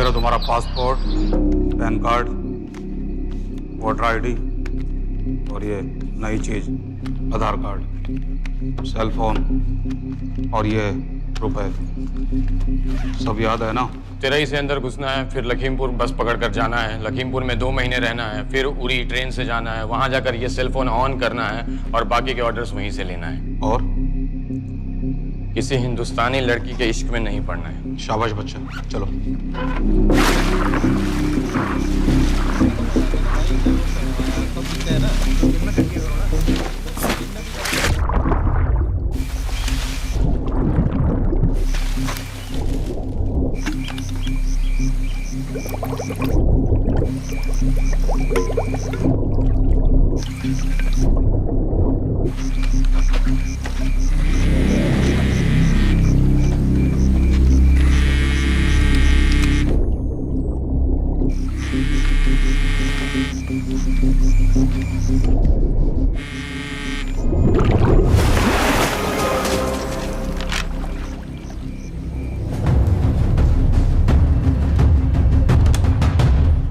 है तुम्हारा passport, pan card, voter ID और ये नई चीज आधार कार्ड, सेल फोन और ये रुपए, सब याद है ना? तिरई से अंदर घुसना है, फिर लखीमपुर बस पकड़कर जाना है, लखीमपुर में 2 महीने रहना है, फिर उरी ट्रेन से जाना है, वहां जाकर ये सेल फोन ऑन करना है और बाकी के ऑर्डर्स वहीं से लेना है। और किसी हिंदुस्तानी लड़की के इश्क में नहीं पड़ना है। शाबाश बच्चा, चलो।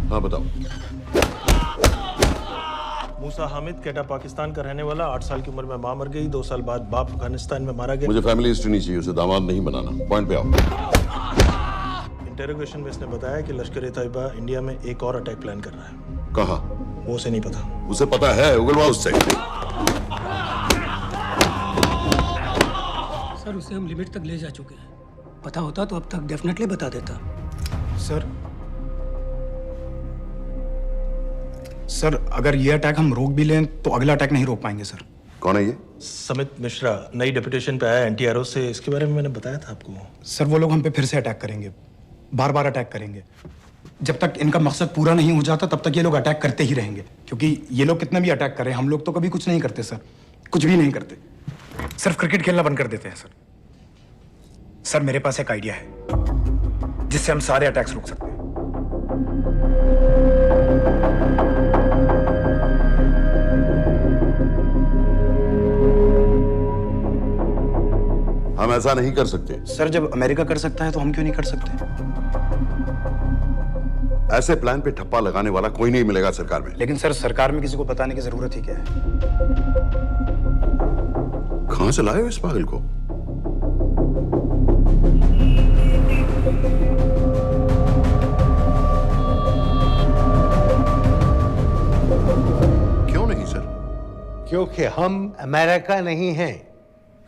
हाँ बताओ। मूसा हामिद, केटा पाकिस्तान का रहने वाला, 8 साल की उम्र में मां मर गई, 2 साल बाद बाप अफगानिस्तान में मारा गया। मुझे फैमिली हिस्ट्री नहीं चाहिए, उसे दामाद नहीं बनाना। पॉइंट पे आओ। इंटेरोगेशन में इसने बताया कि लश्कर-ए-तैयबा इंडिया में एक और अटैक प्लान कर रहा है। कहाँ? वो उसे नहीं पता। उसे पता है, उगलवाओ उससे। सर उसे हम लिमिट तक ले जा चुके हैं। पता होता तो अब तक डेफिनेटली बता देता। सर अगर ये अटैक हम रोक भी लें तो अगला अटैक नहीं रोक पाएंगे सर। कौन है ये? समित मिश्रा नई डेपुटेशन पे आया एंटी-एरो से। इसके बारे में मैंने बताया था आपको। सर वो लोग हम पे फिर से अटैक करेंगे, बार बार अटैक करेंगे। जब तक इनका मकसद पूरा नहीं हो जाता तब तक ये लोग अटैक करते ही रहेंगे, क्योंकि ये लोग कितना भी अटैक करें हम लोग तो कभी कुछ नहीं करते सर, कुछ भी नहीं करते, सिर्फ क्रिकेट खेलना बंद कर देते हैं सर। सर मेरे पास एक आइडिया है जिससे हम सारे अटैक्स रोक सकते हैं। हम ऐसा नहीं कर सकते। सर जब अमेरिका कर सकता है तो हम क्यों नहीं कर सकते? ऐसे प्लान पे ठप्पा लगाने वाला कोई नहीं मिलेगा सरकार में। लेकिन सर सरकार में किसी को बताने की जरूरत ही क्या है? कहां से लाए हो इस पागल को? क्यों नहीं सर? क्योंकि हम अमेरिका नहीं हैं।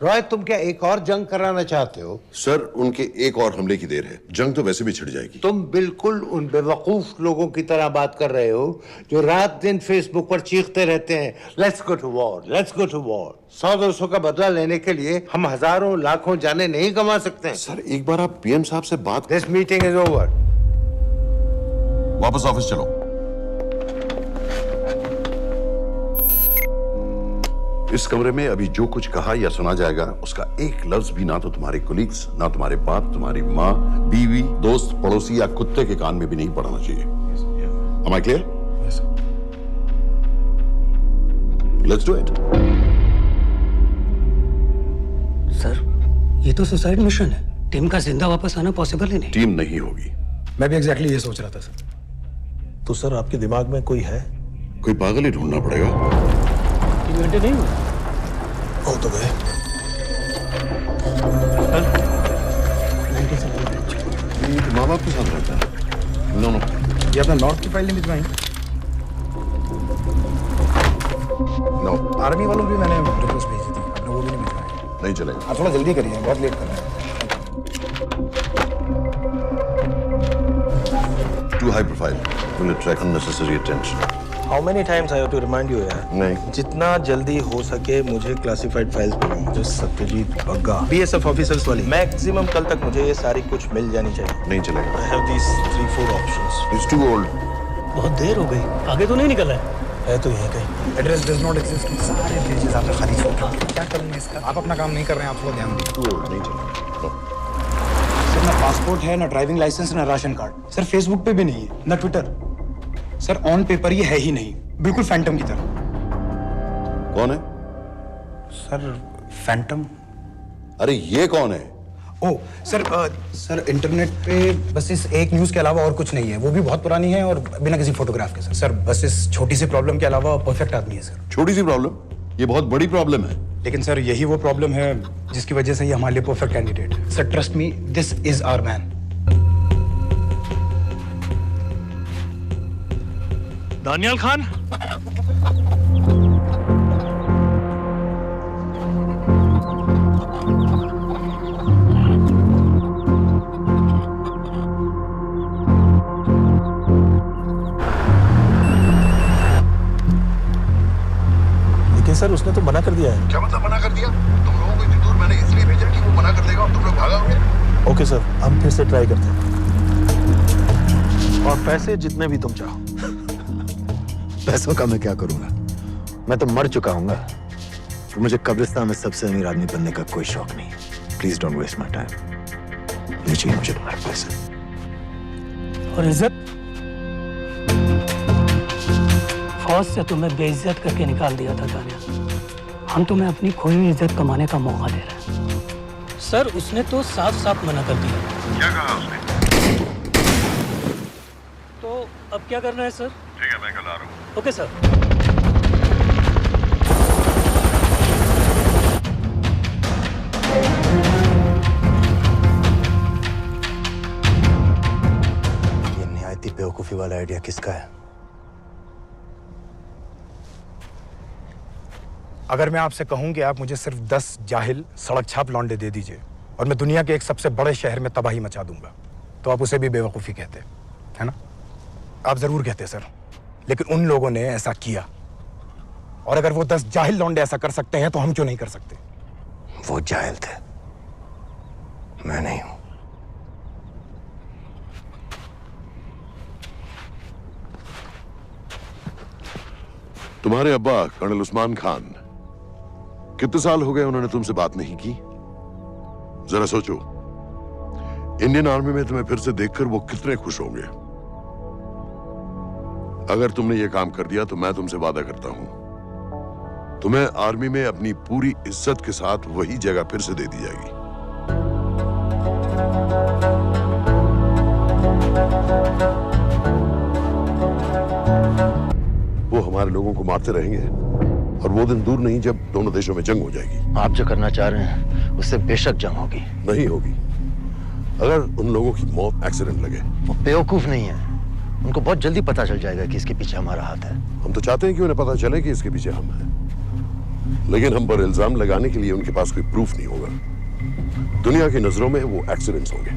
रॉय तुम क्या एक और जंग कराना चाहते हो? सर उनके एक और हमले की देर है, जंग तो वैसे भी छिड़ जाएगी। तुम बिल्कुल उन बेवकूफ लोगों की तरह बात कर रहे हो जो रात दिन फेसबुक पर चीखते रहते हैं let's go to war, let's go to war. 100-200 का बदला लेने के लिए हम हजारों लाखों जाने नहीं कमा सकते हैं। सर एक बार आप पीएम साहब से बात। This meeting is over. वापस ऑफिस चलो। इस कमरे में अभी जो कुछ कहा या सुना जाएगा उसका एक लफ्ज भी ना तो तुम्हारे कोलीग्स, ना तुम्हारे बाप, तुम्हारी माँ, बीवी, दोस्त, पड़ोसी या कुत्ते के कान में भी नहीं पड़ना चाहिए। Am I clear? Yes, sir. Let's do it. Sir ये तो सुसाइड मिशन है। टीम का जिंदा वापस आना पॉसिबल ही नहीं। टीम नहीं होगी। मैं भी एग्जैक्टली ये सोच रहा था सर। तो सर आपके दिमाग में कोई है? कोई पागल ही ढूंढना पड़ेगा। 3 घंटे नहीं हुए। हो तो गए। माँ बाप के साथ रहता है। नो नो, ये अपना नॉर्थ की फाइल नहीं भिजवाई? नो आर्मी वालों की मैंने रिक्वेस्ट भेजी थी, आपने वो भी नहीं भिजवाई। नहीं चलेगा। आप थोड़ा जल्दी करिए, बहुत लेट कर रहे हैं। Too high profile. Will attract unnecessary attention. How many times I have to remind you यार? नहीं। जितना जल्दी हो सके मुझे क्लासिफाइड फाइल्स भेजो। जो सत्यजीत बग्गा बीएसएफ ऑफिसर्स वाली, मैक्सिमम कल तक मुझे ये सारी कुछ मिल जानी चाहिए। नहीं चलेगा। I have these 3-4 options. He's too old. बहुत देर हो गई, आगे तो नहीं निकला है तो यहीं कहीं। Address does not exist. सारे पेजेस आपने खाली छोड़ रखे। क्या करूंगा इसका? आप अपना काम नहीं कर रहे हैं, आप थोड़ा ध्यान दीजिए। Too old. नहीं चलेगा। No. सर ना पासपोर्ट है, ना ड्राइविंग लाइसेंस, ना राशन कार्ड। सर फेसबुक पे भी नहीं है, ना ट्विटर। सर ऑन पेपर ये है ही नहीं, बिल्कुल फैंटम की तरह। कौन है? Sir Phantom? अरे ये कौन है? ओ सर इंटरनेट पे बस इस एक न्यूज़ के अलावा और कुछ नहीं है, वो भी बहुत पुरानी है और बिना किसी फोटोग्राफ के। सर बस इस छोटी सी प्रॉब्लम के अलावा परफेक्ट आदमी है सर। छोटी सी प्रॉब्लम, ये बहुत बड़ी प्रॉब्लम है। लेकिन सर यही वो प्रॉब्लम है जिसकी वजह से ये हमारे लिए परफेक्ट कैंडिडेट है। Sir trust me, this is our man. Daniyal Khan, लेकिन सर उसने तो मना कर दिया है। क्या मतलब मना कर दिया? तुम लोगों को इतनी दूर मैंने इसलिए भेजा कि वो मना कर देगा और तुम लोग भागोगे। ओके सर, हम फिर से ट्राई करते हैं, और पैसे जितने भी तुम चाहो। पैसों का मैं क्या करूंगा? मैं तो मर चुका हूंगा। तो मुझे कब्रिस्तान में सबसे अमीर आदमी बनने का कोई शौक नहीं। Please don't waste my time. नहीं चाहिए मुझे तुम्हारे पैसे। और इज्जत? फौज से तुम्हें बेइज्जत करके निकाल दिया था दानियाल। हम तुम्हें अपनी खोई हुई इज्जत कमाने का मौका दे रहे हैं। सर उसने तो साफ साफ मना कर दिया। क्या कहा उसने? तो अब क्या करना है सर? ठीक है, मैं कल आ रहा हूँ। Okay sir. ये निहायती बेवकूफी वाला आइडिया किसका है? अगर मैं आपसे कहूं कि आप मुझे सिर्फ 10 जाहिल सड़क छाप लौंडे दे दीजिए और मैं दुनिया के एक सबसे बड़े शहर में तबाही मचा दूंगा, तो आप उसे भी बेवकूफ़ी कहते, है ना? आप जरूर कहते सर, लेकिन उन लोगों ने ऐसा किया, और अगर वो 10 जाहिल लौंडे ऐसा कर सकते हैं तो हम क्यों नहीं कर सकते? वो जाहिल थे, मैं नहीं हूं। तुम्हारे अब्बा कर्नल उस्मान खान, कितने साल हो गए उन्होंने तुमसे बात नहीं की? जरा सोचो, इंडियन आर्मी में तुम्हें फिर से देखकर वो कितने खुश होंगे। अगर तुमने ये काम कर दिया तो मैं तुमसे वादा करता हूं, तुम्हें आर्मी में अपनी पूरी इज्जत के साथ वही जगह फिर से दे दी जाएगी। वो हमारे लोगों को मारते रहेंगे और वो दिन दूर नहीं जब दोनों देशों में जंग हो जाएगी। आप जो करना चाह रहे हैं उससे बेशक जंग होगी। नहीं होगी। अगर उन लोगों की मौत एक्सीडेंट लगे। वो बेवकूफ नहीं है, उनको बहुत जल्दी पता चल जाएगा कि इसके पीछे हमारा हाथ है। हम तो चाहते हैं कि उन्हें पता चले कि इसके पीछे हम हैं, लेकिन हम पर इल्जाम लगाने के लिए उनके पास कोई प्रूफ नहीं होगा। दुनिया की नजरों में वो एक्सीडेंट्स होंगे।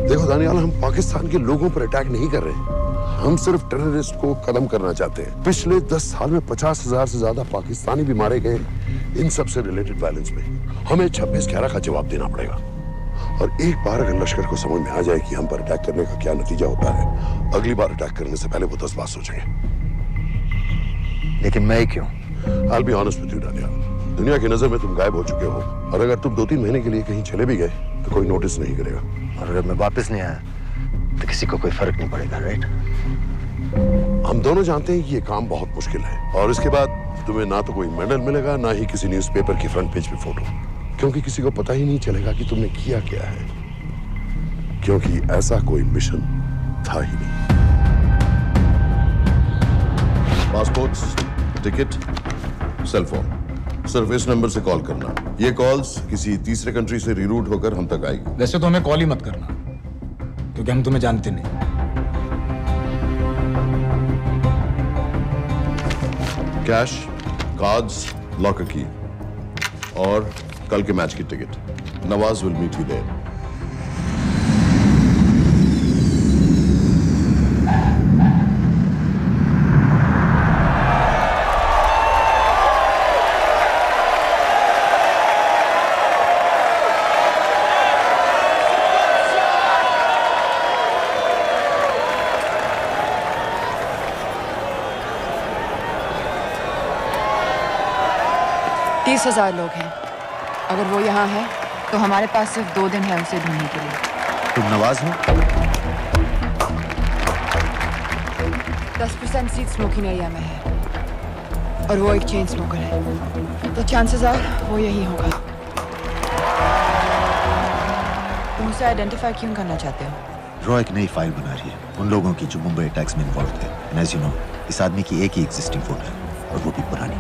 देखो दानियाल, हम पाकिस्तान के लोगों पर अटैक नहीं कर रहे, हम सिर्फ टेररिस्ट को खत्म करना चाहते हैं। पिछले 10 साल में 50,000 से ज्यादा पाकिस्तानी भी मारे गए इन सब से रिलेटेड वायलेंस में। हमें 26/11 का जवाब देना पड़ेगा, और एक बार अगर लश्कर को समझ में आ जाए कि हम पर अटैक करने का क्या नतीजा होता है, अगली बार अटैक करने से पहले वो 10 बार सोचेंगे। लेकिन मैं क्यों? I'll be honest with you, Daniyal, दुनिया की नजर में तुम गायब हो चुके हो, और अगर तुम 2-3 महीने के लिए कहीं चले भी गए तो कोई नोटिस नहीं करेगा। और अगर मैं वापस नहीं आया तो किसी को कोई फर्क नहीं पड़ेगा, राइट? हम दोनों जानते हैं कि ये काम बहुत मुश्किल है, और इसके बाद तुम्हें ना तो कोई मेडल मिलेगा, ना ही किसी न्यूज़पेपर की फ्रंट पेज पे फोटो, क्योंकि किसी को पता ही नहीं चलेगा कि तुमने किया क्या है, क्योंकि ऐसा कोई मिशन था ही नहीं। पासपोर्ट्स, टिकट, सेल फोन, सिर्फ इस नंबर से कॉल करना। ये कॉल्स किसी तीसरे कंट्री से रीरूट होकर हम तक आएगी। वैसे तो हमें कॉल ही मत करना, क्योंकि हम तुम्हें जानते नहीं। कैश, कार्ड्स, लॉकर की, और कल के मैच की टिकट। Nawaz will meet you there. तीस 30,000 लोग हैं। अगर वो यहाँ है तो हमारे पास सिर्फ 2 दिन है उसे ढूंढने के लिए। तुम नवाज हो? 10% सीट स्मोकिंग एरिया में है, और वो एक चेन स्मोकर है, तो चांसेस आर वो यही होगा। तुम उसे आइडेंटिफाई क्यों करना चाहते हो? रॉ एक नई फाइल बना रही है उन लोगों की जो मुंबई अटैक्स में इन्वॉल्व थे। एंड एज यू नो, इस आदमी की एक ही एग्जिस्टिंग फोटो है और वो भी पुरानी।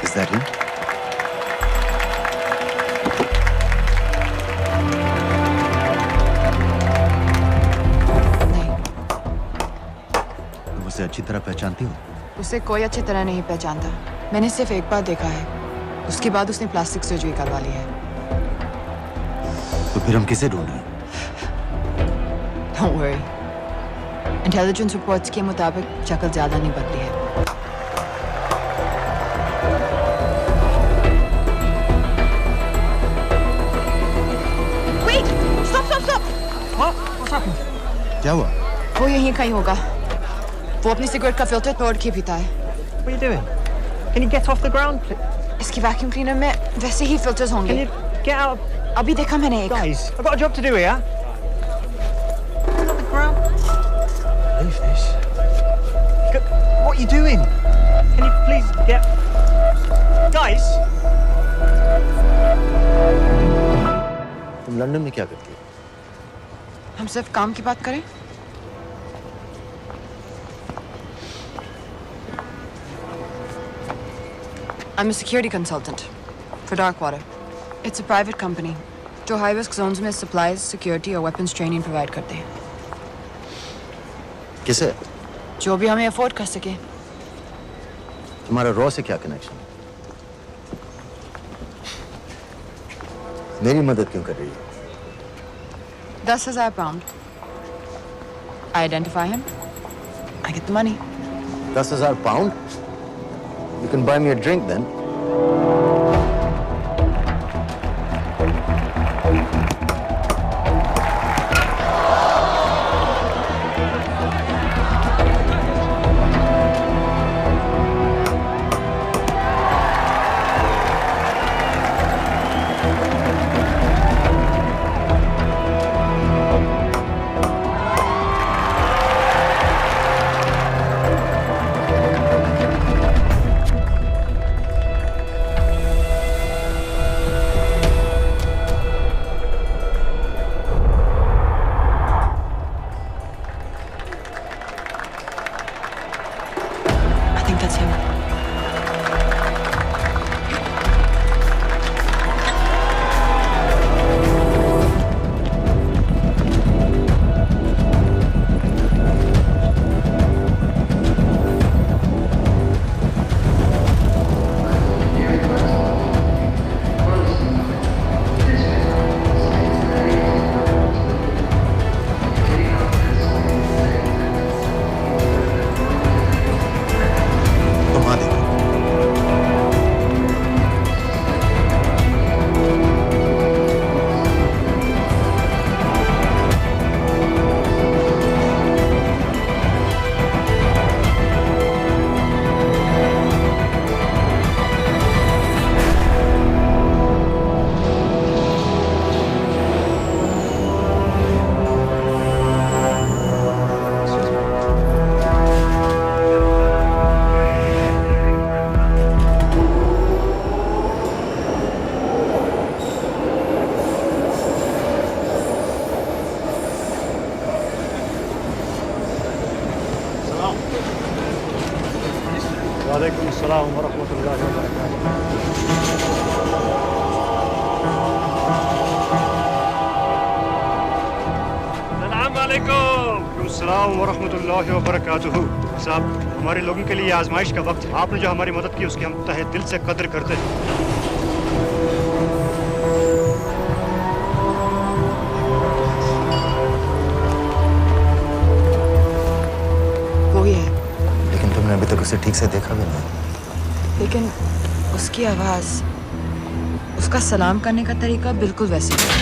Is that him? नहीं, तुम उसे अच्छी तरह पहचानती हो? उसे कोई अच्छी तरह नहीं पहचानता। मैंने सिर्फ एक बार देखा है, उसके बाद उसने प्लास्टिक सर्जरी करवा ली है। तो फिर हम किसे ढूंढ रहे हैं? Don't worry. इंटेलिजेंस रिपोर्ट्स के मुताबिक शक्ल ज्यादा नहीं बदली है। Wait! Stop! Stop! Stop! क्या हुआ? वो यहीं कहीं होगा। वो अपनी सिगरेट का फिल्टर तोड़ के पीता है। What are you doing? Can you get off the ground, please? इसकी वैक्यूम क्लीनर में वैसे ही फिल्टर्स Can होंगे। you get out? अभी देखा मैंने एक। Guys, I've got a job to do here. Get off the ground. Leave this. What are you doing? Can you please get... Guys! तुम London में क्या करती हो? हम सिर्फ काम की बात करें? I'm a security consultant for Darkwater. It's a private company जो high risk zones में supplies, security और weapons training provide करते हैं। किसे? जो भी हमें afford कर सके। तुम्हारा रॉ से क्या कनेक्शन? मेरी मदद क्यों कर रही है? 10,000 pound. I identify him. I get the money. 10,000 pound? You can buy me a drink then. I think that's him. घुमा दे। वालेकुम अस्सलाम वरहमतुल्लाहि वबरकातुहू। अस्सलाम वालेकुम अस्सलाम वरहमतुल्लाहि वबरकातुहू। साहब, हमारे लोगों के लिए आजमाइश का वक्त है। आपने जो हमारी मदद की उसकी हम तहे दिल से कद्र करते हैं। वो ही है, लेकिन तुमने अभी तक उसे ठीक से देखा भी नहीं। लेकिन उसकी आवाज, उसका सलाम करने का तरीका बिल्कुल वैसे ही है।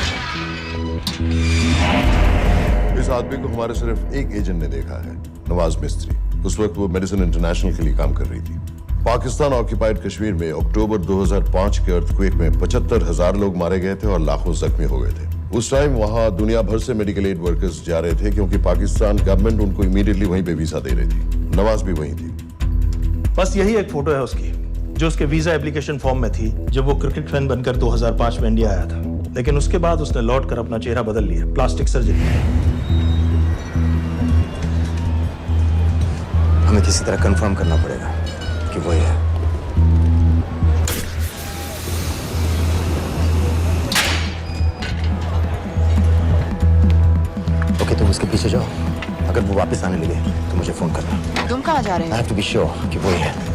इस आदमी को हमारे सिर्फ एक एजेंट ने देखा है, नवाज मिस्त्री। उस वक्त वो मेडिसिन इंटरनेशनल के लिए काम कर रही थी। पाकिस्तान ऑक्यूपाइड कश्मीर में अक्टूबर 2005 के अर्थक्वेक में 75,000 लोग मारे गए थे और लाखों जख्मी हो गए थे। उस टाइम वहां दुनिया भर से मेडिकल एड वर्कर्स जा रहे थे क्योंकि पाकिस्तान गवर्नमेंट उनको इमीडिएटली वहीं पे वीजा दे रही थी। नवाज भी वहीं थी। बस यही एक फोटो है उसकी जो उसके वीजा एप्लीकेशन फॉर्म में थी जब वो क्रिकेट फैन बनकर 2005 में इंडिया आया था। लेकिन उसके बाद उसने लौट कर अपना चेहरा बदल लिया, प्लास्टिक सर्जरी। हमें किसी तरह कंफर्म करना पड़ेगा कि वो है। ओके, तुम उसके पीछे जाओ। अगर वो वापस आने लगे तो मुझे फोन करना। तुम कहाँ जा रहे I हो? have to be sure कि वो ही है।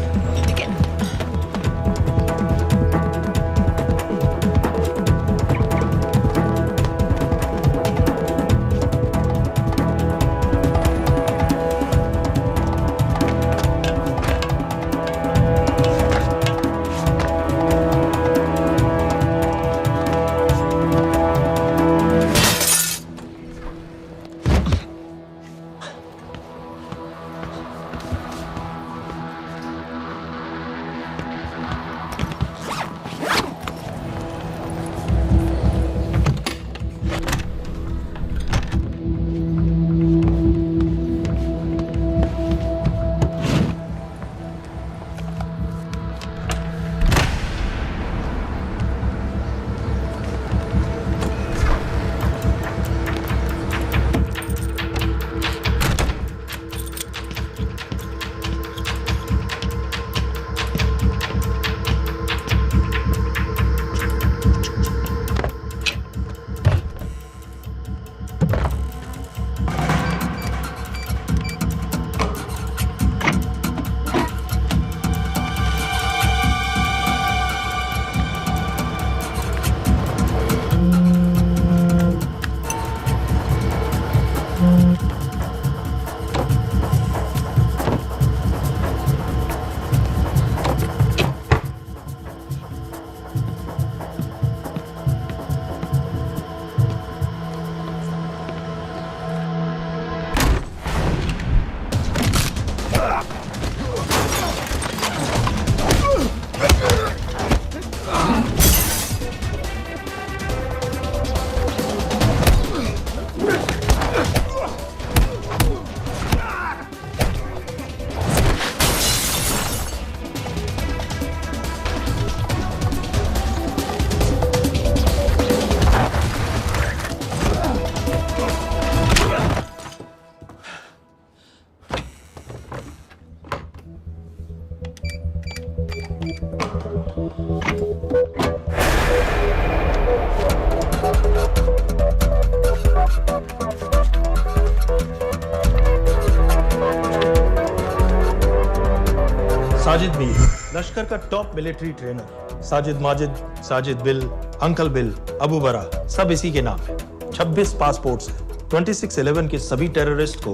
साजिद बिल, लश्कर का top military trainer. Sajid Majid, Sajid bill, uncle bill, Abu बरा, सब इसी के नाम है। 26 पासपोर्ट्स हैं। 26/11 के सभी टेररिस्ट को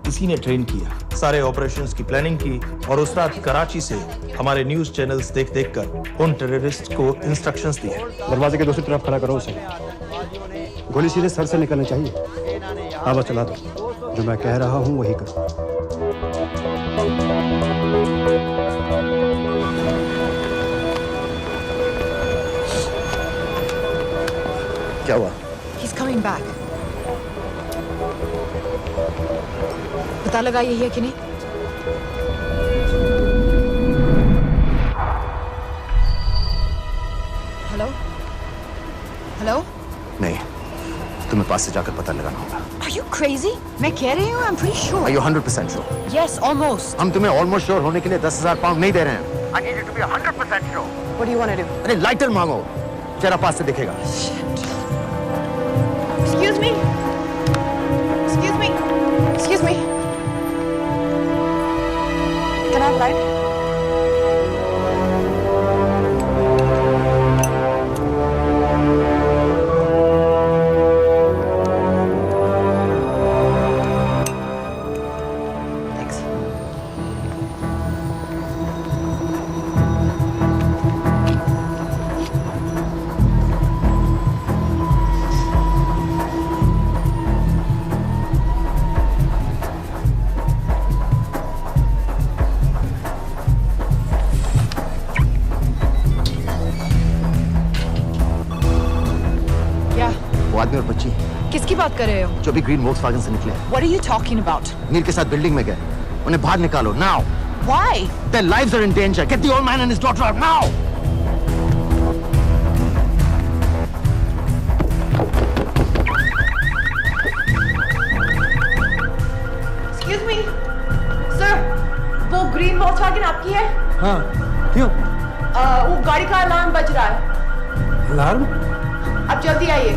इसी ने ट्रेन किया। सारे ऑपरेशंस की प्लानिंग की और उस रात कराची से हमारे न्यूज चैनल्स देख देख कर उन टेररिस्ट को इंस्ट्रक्शंस दिए। दरवाजे के दूसरी तरफ खड़ा करो उसे। गोली सीधे सर से निकलनी चाहिए। हाँ बस चला दो। जो मैं कह रहा हूँ वही कर। क्या हुआ? He's coming back. पता लगा यही है कि नहीं? हेलो? हेलो? नहीं, तुम्हें पास से जाकर पता लगाना होगा। Are you crazy? मैं कह रही हूँ, I'm pretty sure. Are you 100% sure? Yes, almost. हम तुम्हें almost sure होने के लिए 10,000 पाउंड नहीं दे रहे हैं। I need you to be 100% sure. What do you want to do? अरे लाइटर मांगो, चेहरा पास से दिखेगा। Excuse me. Excuse me. Excuse me. Can I have light? Thanks. बात कर रहे हो? जो भी ग्रीन वोक्सवैगन से निकले। What are you talking about? Mir के साथ बिल्डिंग में गए, उन्हें बाहर निकालो now. Why? Their lives are in danger. Get the old man and his daughter out now. Excuse me, sir. वो ग्रीन वोक्सवैगन आपकी है? हाँ, क्यों? वो गाड़ी का अलार्म बज रहा है। अलार्म? अब जल्दी आइए।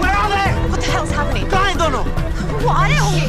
Where are they? What the hell's happening? कहाँ हैं दोनों? वो आ रहे होंगे।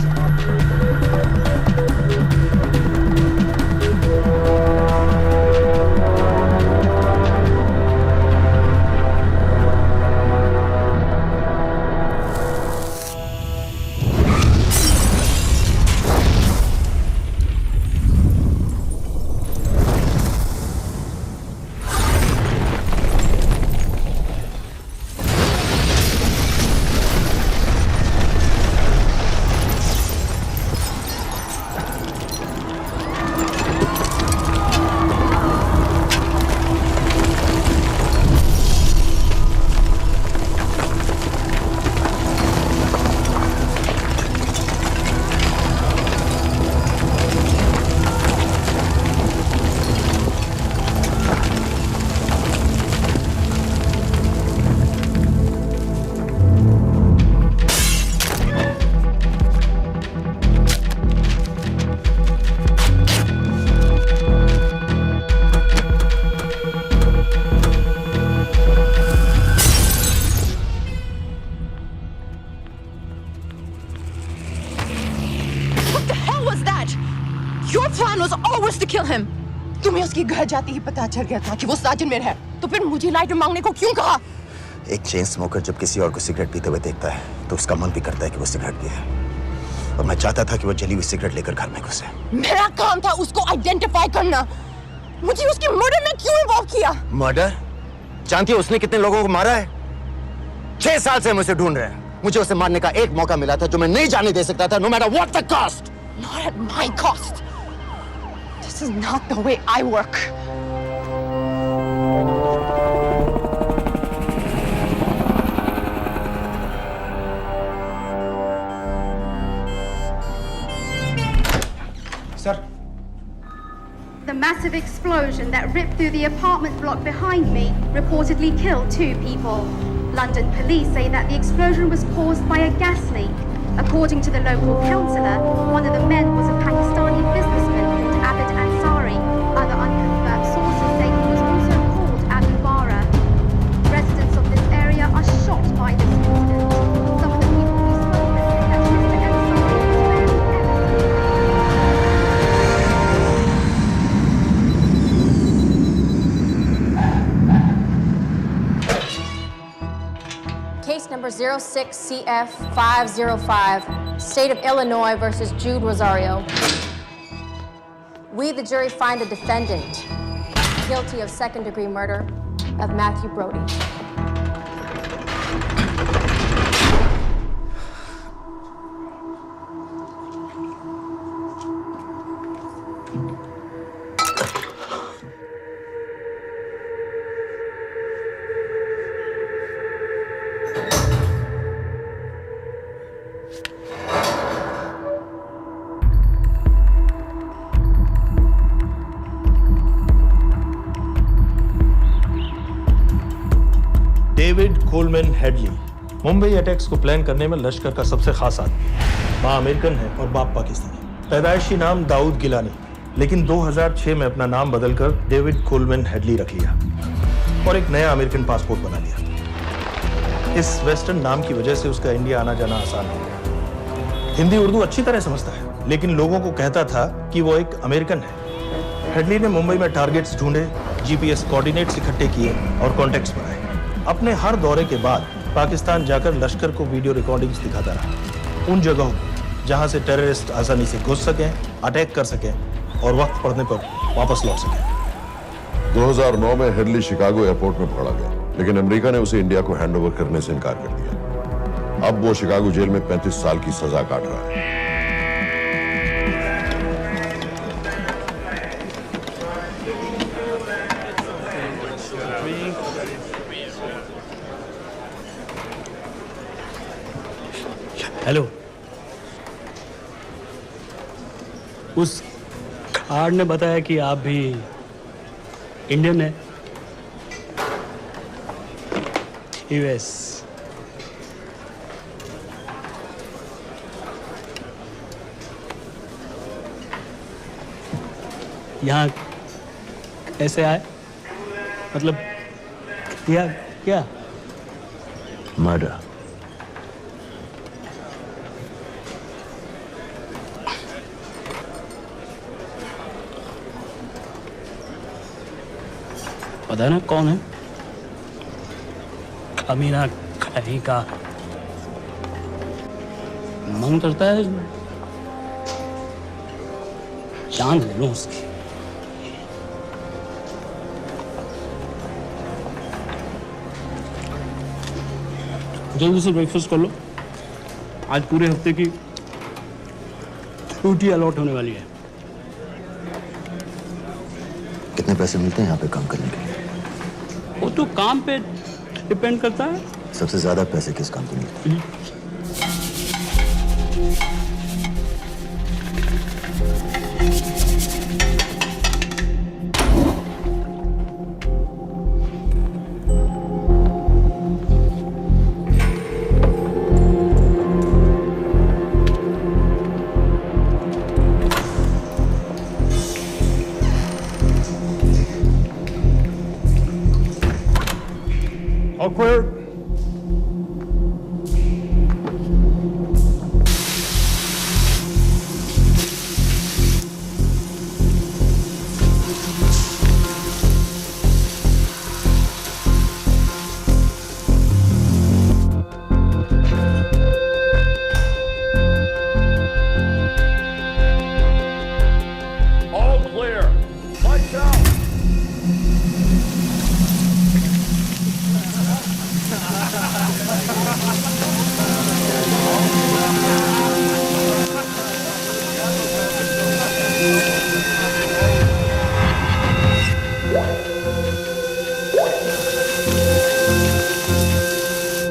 Your plan was always to kill him. तुम्हें उसके घर जाते ही पता चल गया था कि वो साजिद मिर है, तो फिर मुझे लाइटर मांगने को क्यों कहा? एक चेन स्मोकर जब किसी और को सिगरेट पीते हुए देखता है तो उसका मन भी करता है कि वो सिगरेट पिए, और मैं चाहता था कि वो जली हुई सिगरेट लेकर घर में घुसे। मेरा काम था उसको आइडेंटिफाई करना। मुझे उसके मर्डर में क्यों इन्वॉल्व किया? मर्डर? जानती हो उसने कितने लोगों को मारा है? 6 साल से हम उसे ढूंढ रहे हैं। मुझे उसे मारने का एक मौका मिला था जो मैं नहीं जाने दे सकता था, no matter what the cost. Not at my cost. This is not the way I work. Sir. The massive explosion that ripped through the apartment block behind me reportedly killed 2 people. London police say that the explosion was caused by a gas leak. According to the local councillor, one of the men was a Pakistani businessman called Abid Ansari. Other unconfirmed sources say he was also called Abu Bara. Residents of this area are shocked by this incident. Some of the people we spoke with say that Mr. Ansari was very Case number 06CF505, State of Illinois versus Jude Rosario. We, the jury, find the defendant guilty of second-degree murder of Matthew Brody. David Coleman Headley Mumbai attacks को plan करने में लश्कर का सबसे खास आदमी। माँ American है और बाप पाकिस्तानी। पैदाइशी नाम दाऊद गिलानी, लेकिन 2006 में अपना नाम बदलकर डेविड कोलमैन हेडली रख लिया और एक नया अमेरिकन पासपोर्ट बना लिया। इस वेस्टर्न नाम की वजह से उसका इंडिया आना जाना आसान हो गया। हिंदी उर्दू अच्छी तरह समझता है, लेकिन लोगों को कहता था कि वो एक अमेरिकन है। हेडली ने मुंबई में टारगेट्स ढूंढे, जीपीएस कोऑर्डिनेट्स इकट्ठे किए और कॉन्टेक्ट्स बनाए। अपने हर दौरे के बाद पाकिस्तान जाकर लश्कर को वीडियो रिकॉर्डिंग्स दिखाता रहा, उन जगहों जहां से टेररिस्ट आसानी से घुस सकें, अटैक कर सकें और वक्त पड़ने पर वापस लौट सकें। 2009 में हेडली शिकागो एयरपोर्ट में पकड़ा गया, लेकिन अमेरिका ने उसे इंडिया को हैंडओवर करने से इनकार कर दिया। अब वो शिकागो जेल में 35 साल की सजा काट रहा है। हेलो। उस कार्ड ने बताया कि आप भी इंडियन है। यूएस। यहाँ कैसे आए? मतलब क्या क्या? मर्डर। पता ना कौन है? कमीना कहीं का। मन करता है जान ले लूं उसकी। जल्दी से ब्रेकफास्ट कर लो। आज पूरे हफ्ते की छुट्टी अलॉट होने वाली है। कितने पैसे मिलते हैं यहाँ पे काम करने के लिए? वो तो काम पे डिपेंड करता है। सबसे ज्यादा पैसे किस काम पे मिलते हैं? Awkward. All clear. Lights out.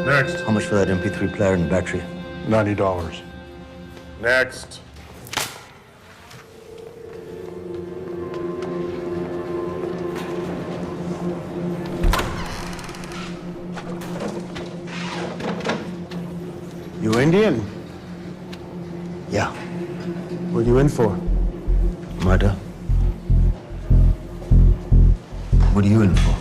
Next. How much for that MP3 player and battery? $90. Next. You Indian? Yeah. What are you in for? Murder. What are you in for?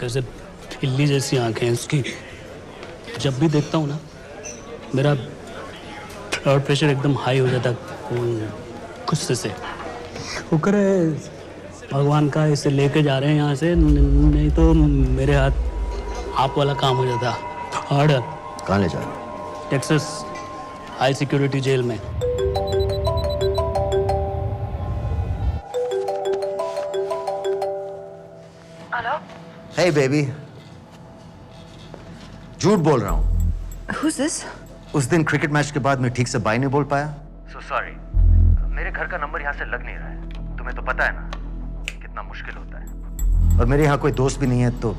कैसे बिल्ली जैसी आंखें हैं उसकी। जब भी देखता हूँ ना मेरा ब्लड प्रेशर एकदम हाई हो जाता गुस्से से। शुक्र है भगवान का इसे लेके जा रहे हैं यहाँ से, नहीं तो मेरे हाथ आप वाला काम हो जाता। ऑर्डर। कहाँ ले जा रहे हो? टेक्सास हाई सिक्योरिटी जेल में। Hey baby. झूठ बोल रहा हूँ। Who's this? उस दिन क्रिकेट मैच के बाद मैं ठीक से बाय नहीं बोल पाया। So sorry. मेरे घर का नंबर यहाँ से लग नहीं रहा है। तुम्हें तो पता है ना कितना मुश्किल होता है। और मेरे यहाँ कोई दोस्त भी नहीं है तो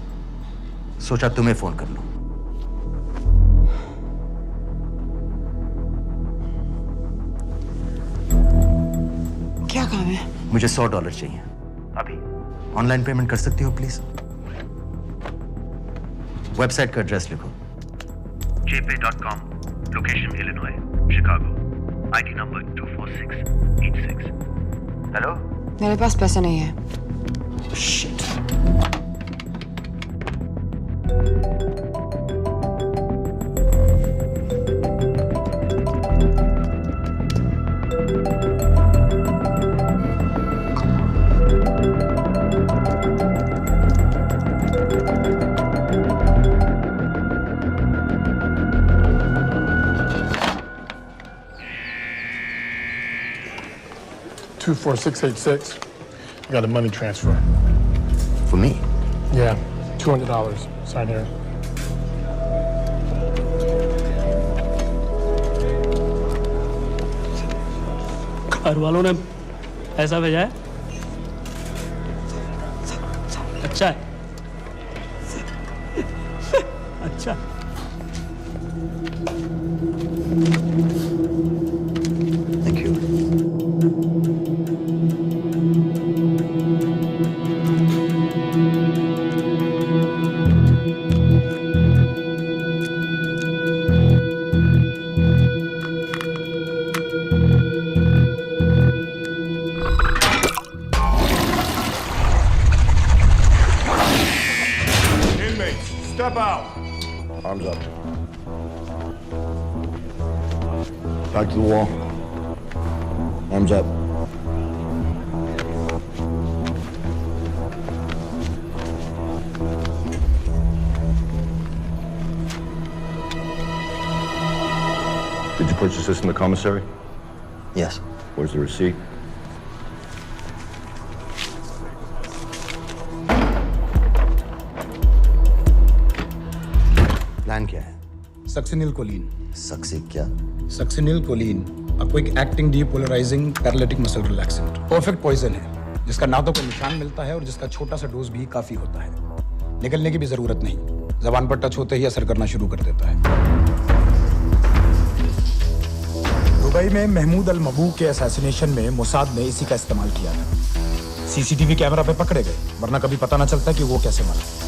सोचा तुम्हें फोन कर लूं। क्या काम है? मुझे $100 चाहिए अभी। ऑनलाइन पेमेंट कर सकती हो प्लीज? वेबसाइट का एड्रेस लिखो। jpay.com, location Illinois, Chicago, ID number 24686. Hello? मेरे पास पैसे नहीं है। Shit. 24686. I got a money transfer. For me? Yeah, $200. Sign here. घर वालों ने ऐसा भेजा है? अच्छा है। अच्छा। Thank you. Inmates, step out. Arms up. Back to the wall. Arms up. Did you purchase this in the commissary? Yes. Where's the receipt? Plan क्या है? Succinylcholine. सक्सी क्या? Succinylcholine, a quick acting depolarizing paralytic muscle relaxant। Perfect poison है, जिसका ना तो कोई निशान मिलता है और जिसका छोटा सा डोज भी काफी होता है। निकलने की भी जरूरत नहीं, जबान पर टच होते ही असर करना शुरू कर देता है। दुबई में महमूद अल मबूक के असैसिनेशन में मोसाद ने इसी का इस्तेमाल किया था। सीसीटीवी कैमरा पे पकड़े गए, वरना कभी पता ना चलता कि वो कैसे मरा।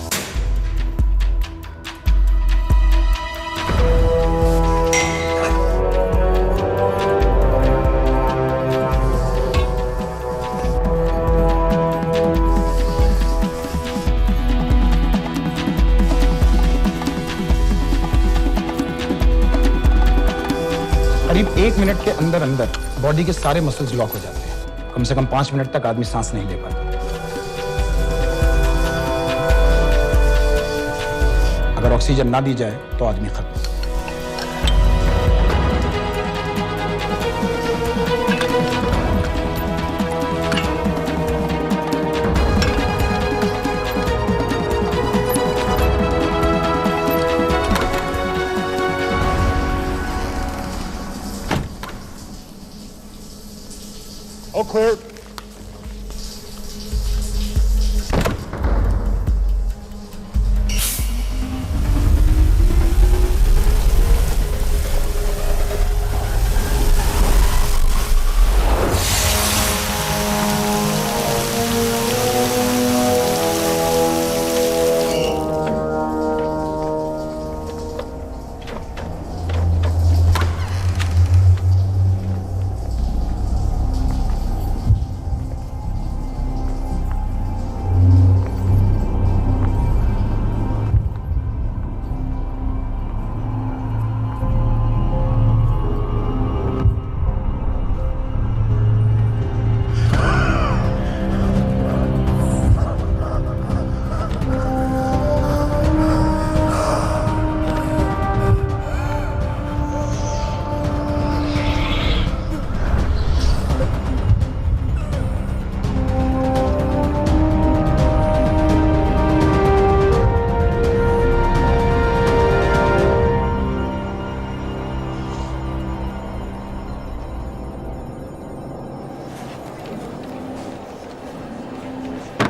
करीब 1 मिनट के अंदर अंदर बॉडी के सारे मसल्स लॉक हो जाते हैं। कम से कम 5 मिनट तक आदमी सांस नहीं ले पाता। अगर ऑक्सीजन ना दी जाए तो आदमी खत्म। All clear.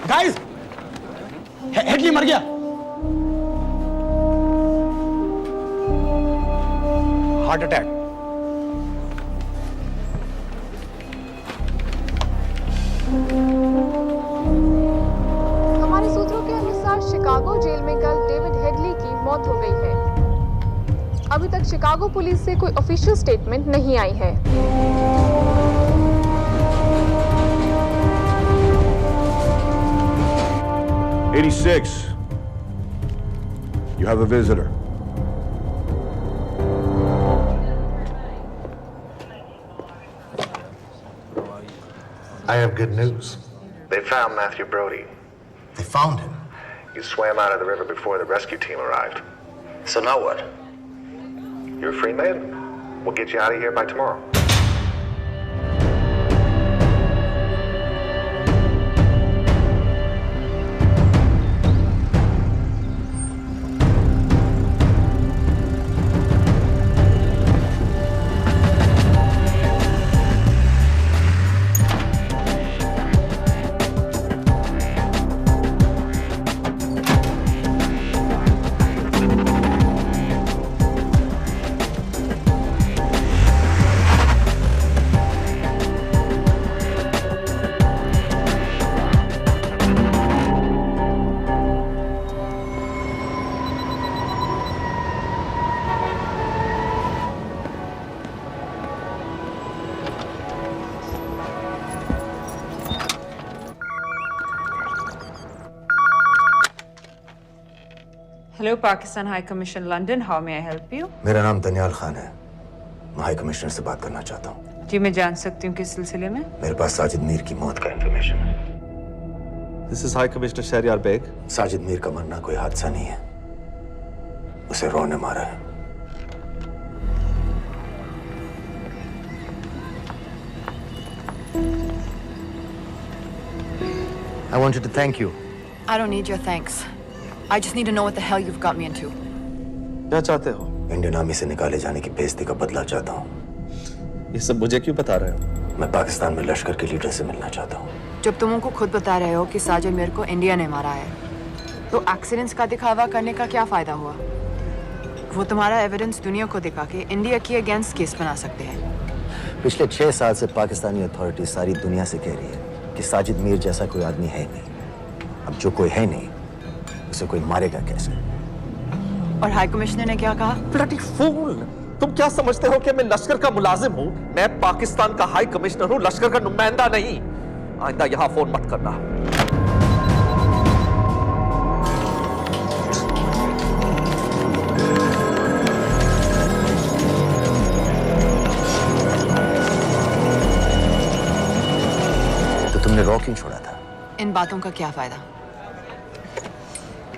गाइस, हेडली मर गया। Heart attack. हमारे सूत्रों के अनुसार शिकागो जेल में कल डेविड हेडली की मौत हो गई है। अभी तक शिकागो पुलिस से कोई ऑफिशियल स्टेटमेंट नहीं आई है। 86. You have a visitor. I have good news. They found Matthew Brody. They found him? He swam out of the river before the rescue team arrived. So now what? You're a free man. We'll get you out of here by tomorrow. Hello, Pakistan High Commission, London. How may I help you? मेरा नाम दनियाल खान है। मैं high commissioner से बात करना चाहता हूँ। जी मैं जान सकती हूँ किस सिलसिले में? मेरे पास साजिद मीर की मौत का इंफॉर्मेशन है। This is High Commissioner Shahryar Beg. Sajid Mir का मरना कोई हादसा नहीं है, उसे रॉ ने मारा है। I wanted to thank you. I don't need your thanks. I just need to know what the hell you've got me into. क्या चाहते हो? इंडियन आर्मी से निकाले जाने की बेइज्जती का बदला चाहता हूँ। ये सब मुझे क्यों बता रहे हो? मैं पाकिस्तान में लश्कर के लीडर से मिलना चाहता हूँ। जब तुम उनको खुद बता रहे हो कि साजिद मीर को इंडिया ने मारा है, तो एक्सीडेंट्स का दिखावा करने का क्या फायदा हुआ? वो तुम्हारा एविडेंस दुनिया को दिखा के इंडिया के अगेंस्ट केस बना सकते हैं। पिछले 6 साल से पाकिस्तानी अथॉरिटी सारी दुनिया से कह रही है कि साजिद मीर जैसा कोई आदमी है नहीं। अब जो कोई है नहीं, उसे कोई मारेगा कैसे? और हाई कमिश्नर ने क्या कहा? Bloody fool! तुम क्या समझते हो कि मैं लश्कर का मुलाजिम हूँ? मैं पाकिस्तान का हाई कमिश्नर हूँ, लश्कर का नुमाइंदा नहीं। आइंदा यहाँ फोन मत करना। तो तुमने रॉ क्यों छोड़ा था? इन बातों का क्या फायदा?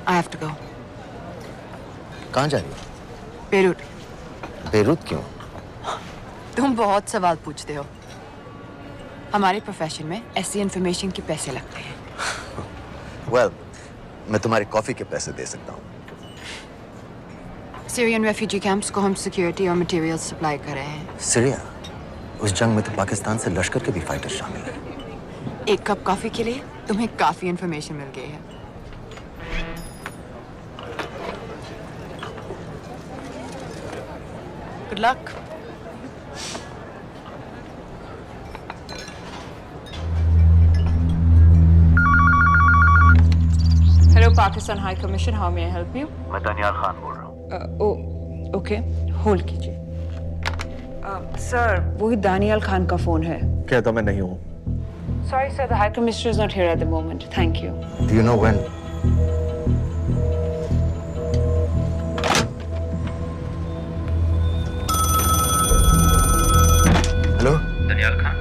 I have to go. कहाँ जा रही हो? बेरूट। बेरूत क्यों? तुम बहुत सवाल पूछते हो। हमारे प्रोफेशन में ऐसी इंफॉर्मेशन के पैसे लगते हैं। Well, मैं तुम्हारी कॉफी के पैसे दे सकता हूँ। सीरियन रेफ्यूजी कैंप्स को हम सिक्योरिटी और मटेरियल सप्लाई कर रहे हैं। सीरिया? उस जंग में तो पाकिस्तान से लश्कर के भी फाइटर शामिल हैं। एक कप कॉफी के लिए तुम्हें काफी इंफॉर्मेशन मिल गई है। Good luck. Hello, Pakistan High Commission. How may I help you? मैं दनियाल खान बोल रहा हूँ। ओके, होल्ड कीजिए। सर, वही दानियाल खान का फोन है। कहता मैं नहीं हूँ। Sorry, sir. The High Commissioner is not here at the moment. Thank you. Do you know when? Hello? Daniyal Khan.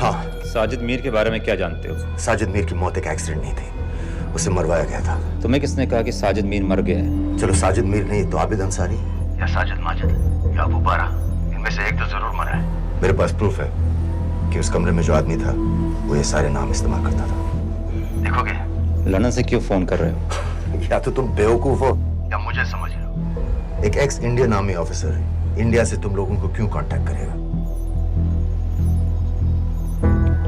हाँ। साजिद मीर के बारे में क्या जानते हो? साजिद मीर की मौत एक एक्सीडेंट नहीं थी, उसे मरवाया गया था। तुम्हें किसने कहा कि साजिद मीर मर गया है? चलो साजिद मीर नहीं तो आबिद अंसारी या साजिद माजिद या अबू बारा, इनमें से एक तो जरूर मरा है। मेरे पास प्रूफ है कि उस कमरे में जो आदमी था वो ये सारे नाम इस्तेमाल करता था। देखोगे? लंदन से क्यों फोन कर रहे हो? या तो तुम बेवकूफ हो या मुझे समझ लो। एक x Indian army officer India से तुम लोगों को क्यों कांटेक्ट करेगा?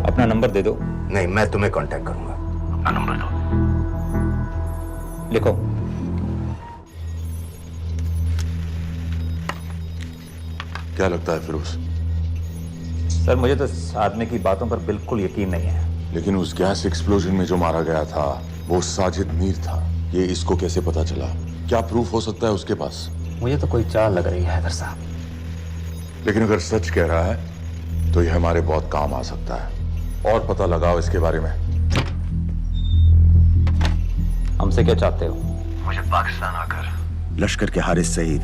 अपना नंबर दे दो। नहीं, मैं तुम्हें कांटेक्ट करूंगा। अपना नंबर दो। लिखो। क्या लगता है फिरोज? सर, मुझे तो इस आदमी की बातों पर बिल्कुल यकीन नहीं है। लेकिन उस गैस एक्सप्लोजन में जो मारा गया था वो साजिद मीर था। ये इसको कैसे पता चला? क्या प्रूफ हो सकता है उसके पास? मुझे तो कोई चाल लग रही है हैदर साहब। लेकिन अगर सच कह रहा है तो ये हमारे बहुत काम आ सकता है। और पता लगाओ इसके बारे में। हमसे क्या चाहते हो? मुझे पाकिस्तान आकर लश्कर के हारिस सईद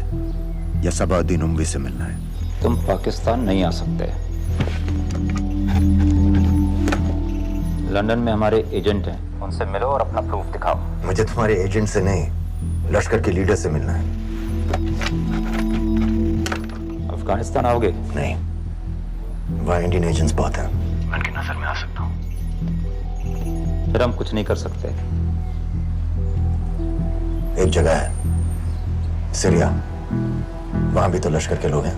या सबाउद्दीन उमवी से मिलना है। तुम पाकिस्तान नहीं आ सकते। लंदन में हमारे एजेंट हैं, उनसे मिलो और अपना प्रूफ दिखाओ। मुझे तुम्हारे एजेंट से नहीं, लश्कर के लीडर से मिलना है। अफगानिस्तान आओगे? नहीं, वहाँ इंडियन एजेंट्स बहुत हैं। मैं उनकी नजर में आ सकता हूँ। फिर हम कुछ नहीं कर सकते। एक जगह है सीरिया, वहां भी तो लश्कर के लोग हैं।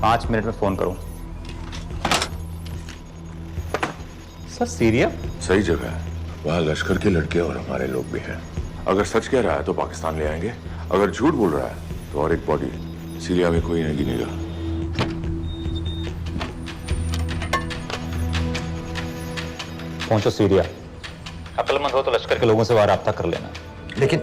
पांच मिनट में फोन करूं। सर, सीरिया सही जगह है। वहाँ लश्कर के लड़के और हमारे लोग भी हैं। अगर सच कह रहा है तो पाकिस्तान ले आएंगे, अगर झूठ बोल रहा है तो और एक बॉडी सीरिया में कोई नहीं गिनेगा। पहुंचो सीरिया। अक्लमंद हो तो लश्कर के लोगों से वहां राब्ता कर लेना। लेकिन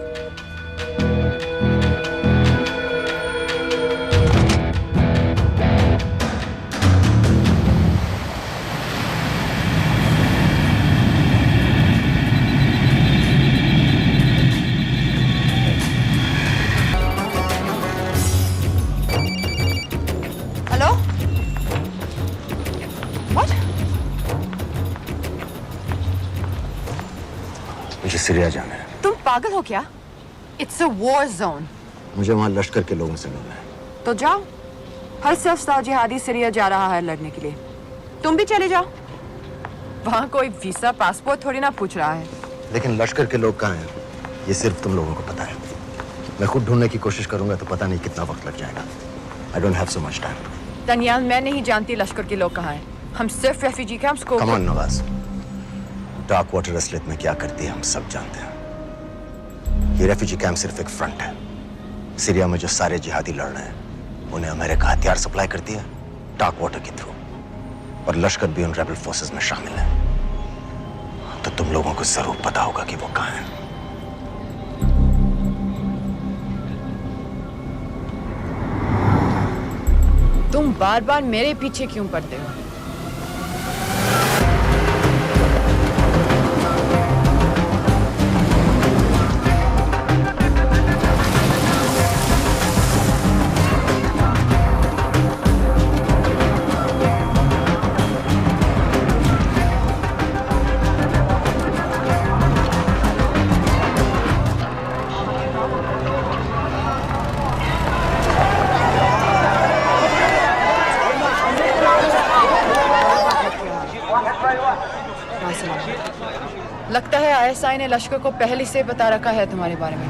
सीरिया जाना है। तुम पागल हो क्या? It's a war zone. मुझे वहां लश्कर के लोगों से मिलना है। तो जाओ। हर सफ़ जिहादी सीरिया जा रहा है लड़ने के लिए। तुम भी चले जाओ। वहां कोई वीसा पासपोर्ट थोड़ी ना पूछ रहा है। लेकिन लश्कर के लोग कहाँ हैं? ये सिर्फ तुम लोगों को पता है। मैं खुद ढूंढने की कोशिश करूंगा तो पता नहीं कितना वक्त लग जाएगा। I don't have so much time. Daniyal, मैं नहीं जानती लश्कर के लोग कहाँ हैं। हम सिर्फ रेफ्यूजी कैंप्स को। Come on Nawaz, dark water असलियत में क्या करती है हम सब जानते हैं। ये रेफ्यूजी कैंप सिर्फ एक फ्रंट है। सीरिया में जो सारे जिहादी लड़ रहे हैं उन्हें अमेरिका हथियार सप्लाई करती है डार्क वाटर के थ्रू, और लश्कर भी उन रेबल फोर्सेस में शामिल है। तो तुम लोगों को जरूर पता होगा कि वो कहाँ है। तुम बार बार मेरे पीछे क्यों पड़ते हो? लगता है आईएसआई ने लश्कर को पहले से बता रखा है तुम्हारे बारे में।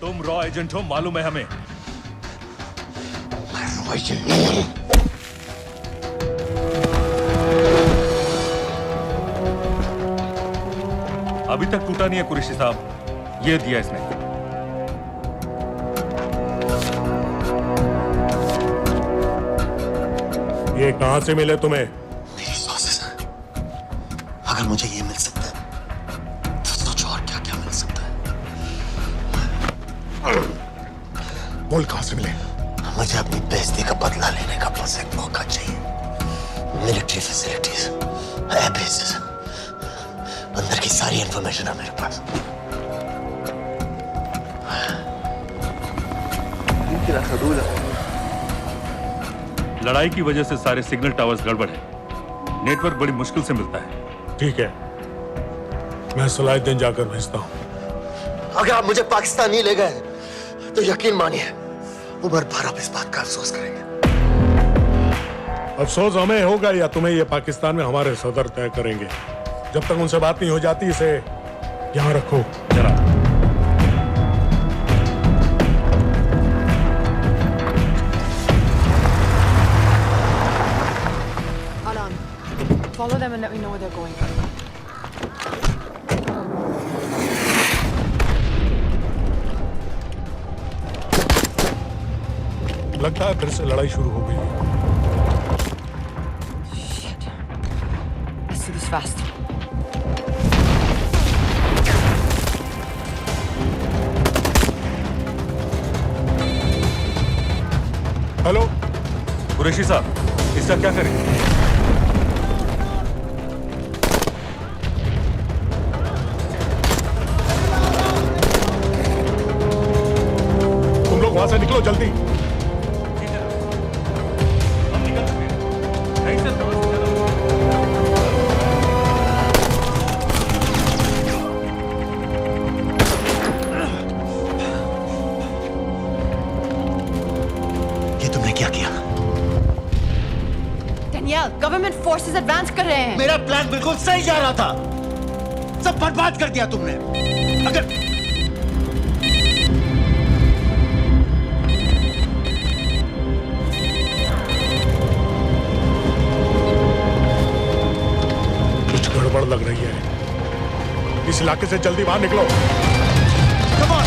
तुम रॉ एजेंट हो, मालूम है हमें। मैं रॉ एजेंट नहीं हूं। अभी तक टूटा नहीं है कुरैशी साहब। ये दिया इसने। ये कहां से मिले तुम्हें? मेरी सोर्सेस हैं। अगर मुझे ये मिल सकता है तो सोचो और क्या क्या मिल सकता है। बोल कहां से मिले? मुझे अपनी बेइज्जती का बदला लेने का बस एक मौका चाहिए। मिलिट्री फैसिलिटीज, एयर बेसेस, अंदर की सारी इंफॉर्मेशन है मेरे पास। लड़ाई की वजह से सारे सिग्नल टावर्स गड़बड़ है। नेटवर्क बड़ी मुश्किल से मिलता है। ठीक है, मैं सलाहुद्दीन जाकर भेजता हूं। अगर आप मुझे पाकिस्तान नहीं ले गए तो यकीन मानिए उमर भर आप इस बात का अफसोस करेंगे। अफसोस हमें होगा या तुम्हें ये पाकिस्तान में हमारे सदर तय करेंगे। जब तक उनसे बात नहीं हो जाती इसे यहां रखो जरा। Follow them and let me know where they're going. लगता है फिर से लड़ाई शुरू हो गई है। Shit. Let's do this fast. Hello Qureshi साहब, इसका क्या करें? वहां से निकलो जल्दी। Daniel, government forces advance कर रहे हैं। मेरा प्लान बिल्कुल सही जा रहा था, सब बर्बाद कर दिया तुमने। अगर कुछ गड़बड़ लग रही है, इस इलाके से जल्दी बाहर निकलो। Come on,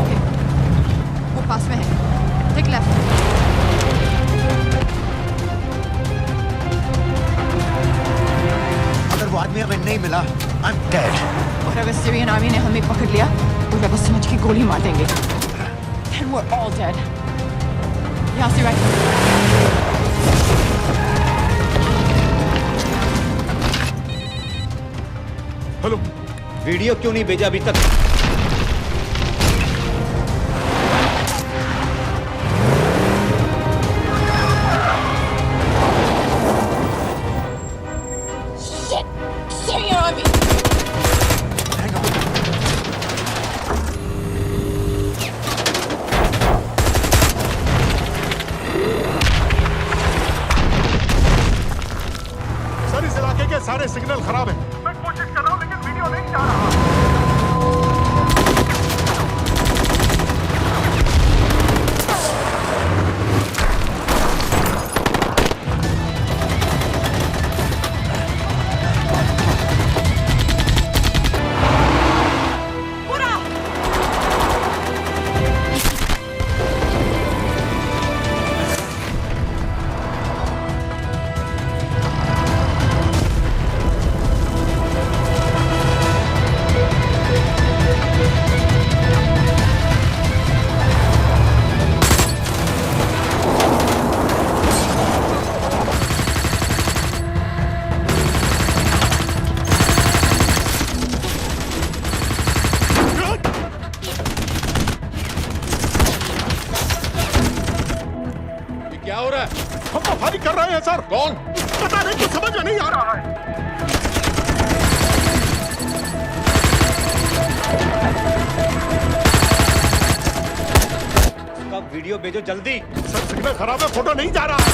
ओके, वो पास में है। Take left. अगर वो आदमी हमें नहीं मिला, I'm dead. और अगर सीरियन आर्मी ने हमें पकड़ लिया तो वे बस समझ के गोली मार देंगे। Then we're all dead. यहाँ से right. हेलो, वीडियो क्यों नहीं भेजा अभी तक? Syrian army. सर इस इलाके के सारे सिग्नल खराब हैं। मैं कोशिश कर रहा हूं लेकिन वीडियो नहीं जा रहा। क्या हो रहा है? हम तो फायरिंग कर रहे हैं सर। कौन? पता नहीं, कुछ समझ में नहीं आ रहा है। उसका वीडियो भेजो जल्दी। सर सिग्नल खराब है, फोटो नहीं जा रहा है।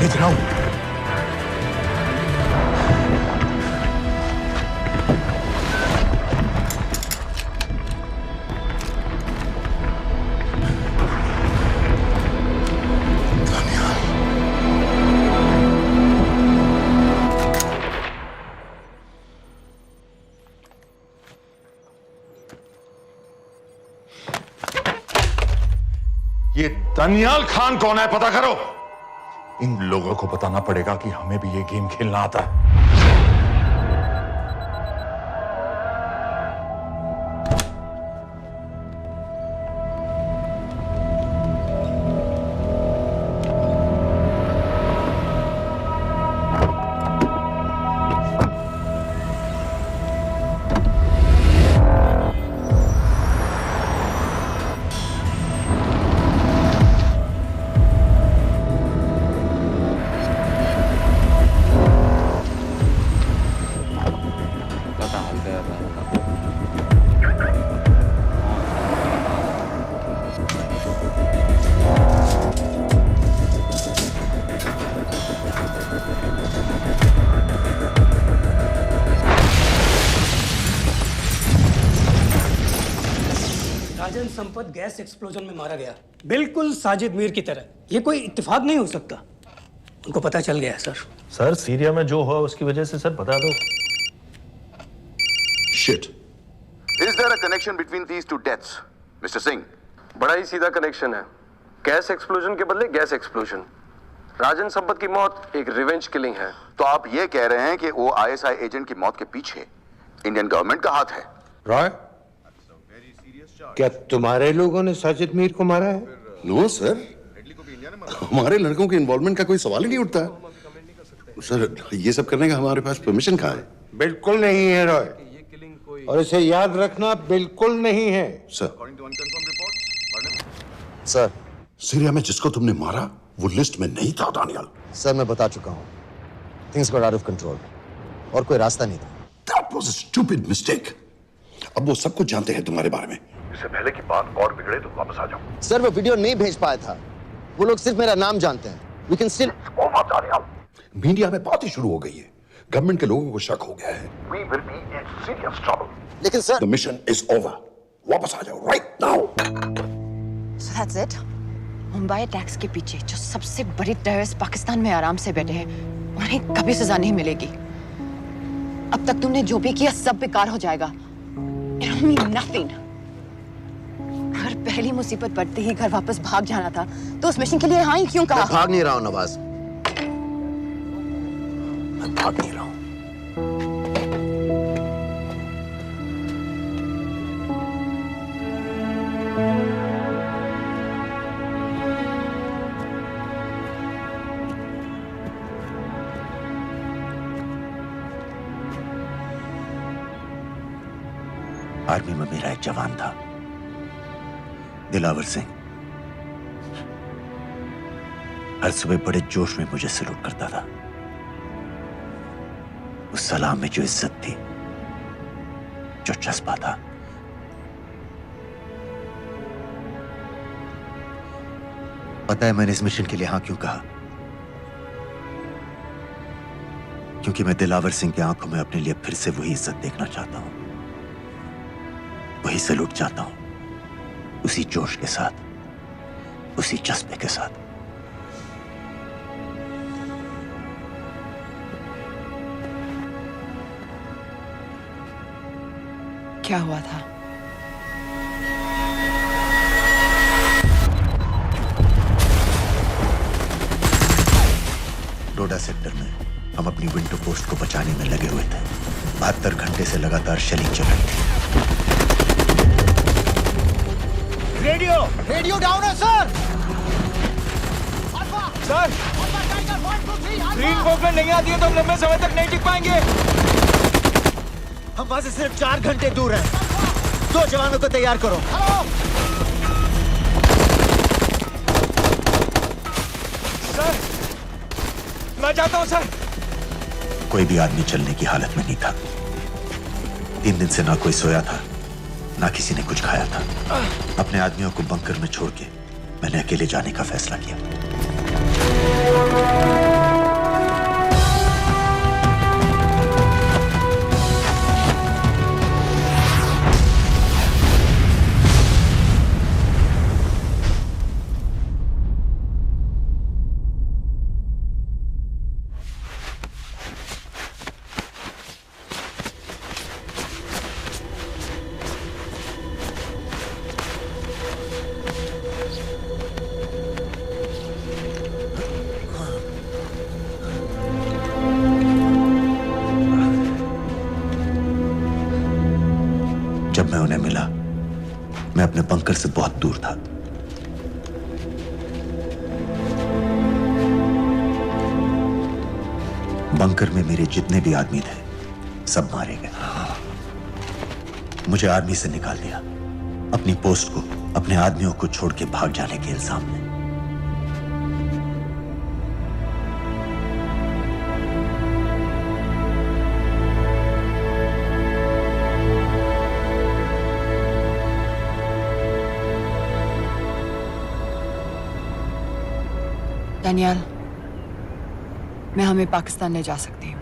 भेज रहा हूं। ये दनियाल खान कौन है, पता करो। इन लोगों को बताना पड़ेगा कि हमें भी ये गेम खेलना आता है। राजन संपत गैस एक्सप्लोजन में मारा गया, बिल्कुल साजिद मीर की तरह। ये कोई इत्तेफाक नहीं हो सकता। उनको पता चल गया है सर। सर सीरिया में जो हुआ उसकी वजह से सर बता दो। Shit, Is there a connection between these two deaths, Mr. Singh? बड़ा ही सीधा कनेक्शन है। गैस एक्सप्लोजन के बदले गैस एक्सप्लोजन। राजन संपत की मौत एक रिवेंज किलिंग है। तो आप ये कह रहे हैं कि वो आईएसआई एजेंट की मौत के पीछे इंडियन गवर्नमेंट का हाथ है? रॉय, क्या तुम्हारे लोगों ने साजिद मीर को मारा है? नो सर, हमारे लड़कों के इन्वॉल्वमेंट का कोई सवाल ही नहीं उठता। सर, ये सब करने का हमारे पास परमिशन कहाँ है? बिल्कुल नहीं है रॉय, और इसे याद रखना बिल्कुल नहीं है। सर, सीरिया में जिसको तुमने मारा वो लिस्ट में नहीं था दानियाल। सर मैं बता चुका हूँ, things got out of control और कोई रास्ता नहीं था। That was a stupid mistake. अब वो सब कुछ जानते हैं तुम्हारे बारे में। इससे पहले की बात और बिगड़े तो वापस आ जाओ। सर वो वीडियो नहीं भेज पाया था, वो लोग सिर्फ मेरा नाम जानते हैं। We can still... मीडिया में बात ही शुरू हो गई है, गवर्नमेंट के लोगों को शक हो गया है। We will be in serious trouble. लेकिन sir, The mission is over. वापस आ जाओ right now. So that's it? Mumbai attacks के पीछे जो सबसे बड़ी टेररिस्ट पाकिस्तान में आराम से बैठे हैं, उन्हें कभी सजा नहीं मिलेगी। अब तक तुमने जो भी किया सब बेकार हो जाएगा। It'll mean nothing. अगर पहली मुसीबत पड़ते ही घर वापस भाग जाना था, तो उस मिशन के लिए हाँ ही क्यों कहा? मैं भाग नहीं रहा हूँ नवाज, मैं भाग नहीं रहा हूँ। आर्मी में मेरा एक जवान था, दिलावर सिंह। हर सुबह बड़े जोश में मुझे सैल्यूट करता था। उस सलाम में जो इज्जत थी, जो जज्बा था, पता है मैंने इस मिशन के लिए हाँ क्यों कहा? क्योंकि मैं दिलावर सिंह की आंखों में अपने लिए फिर से वही इज्जत देखना चाहता हूं, वही सैल्यूट चाहता हूं, उसी जोश के साथ, उसी जज्बे के साथ। क्या हुआ था? डोडा सेक्टर में हम अपनी विंडो पोस्ट को बचाने में लगे हुए थे। 72 घंटे से लगातार शेलिंग चल रही थी। रेडियो डाउन है सर। सर, ग्रीन फोकलैंड नहीं आती है तो हम लंबे समय तक नहीं टिक पाएंगे। हम वहां से सिर्फ 4 घंटे दूर हैं। 2 जवानों को तैयार करो। सर, मैं जाता हूं सर। कोई भी आदमी चलने की हालत में नहीं था। 3 दिन से ना कोई सोया था, ना किसी ने कुछ खाया था। अपने आदमियों को बंकर में छोड़ के मैंने अकेले जाने का फैसला किया। जब मैं उन्हें मिला, मैं अपने बंकर से बहुत दूर था। बंकर में मेरे जितने भी आदमी थे, सब मारे गए। मुझे आर्मी से निकाल दिया, अपनी पोस्ट को, अपने आदमियों को छोड़ के भाग जाने के इल्जाम में। दानियाल, मैं हमें पाकिस्तान ले जा सकती हूँ।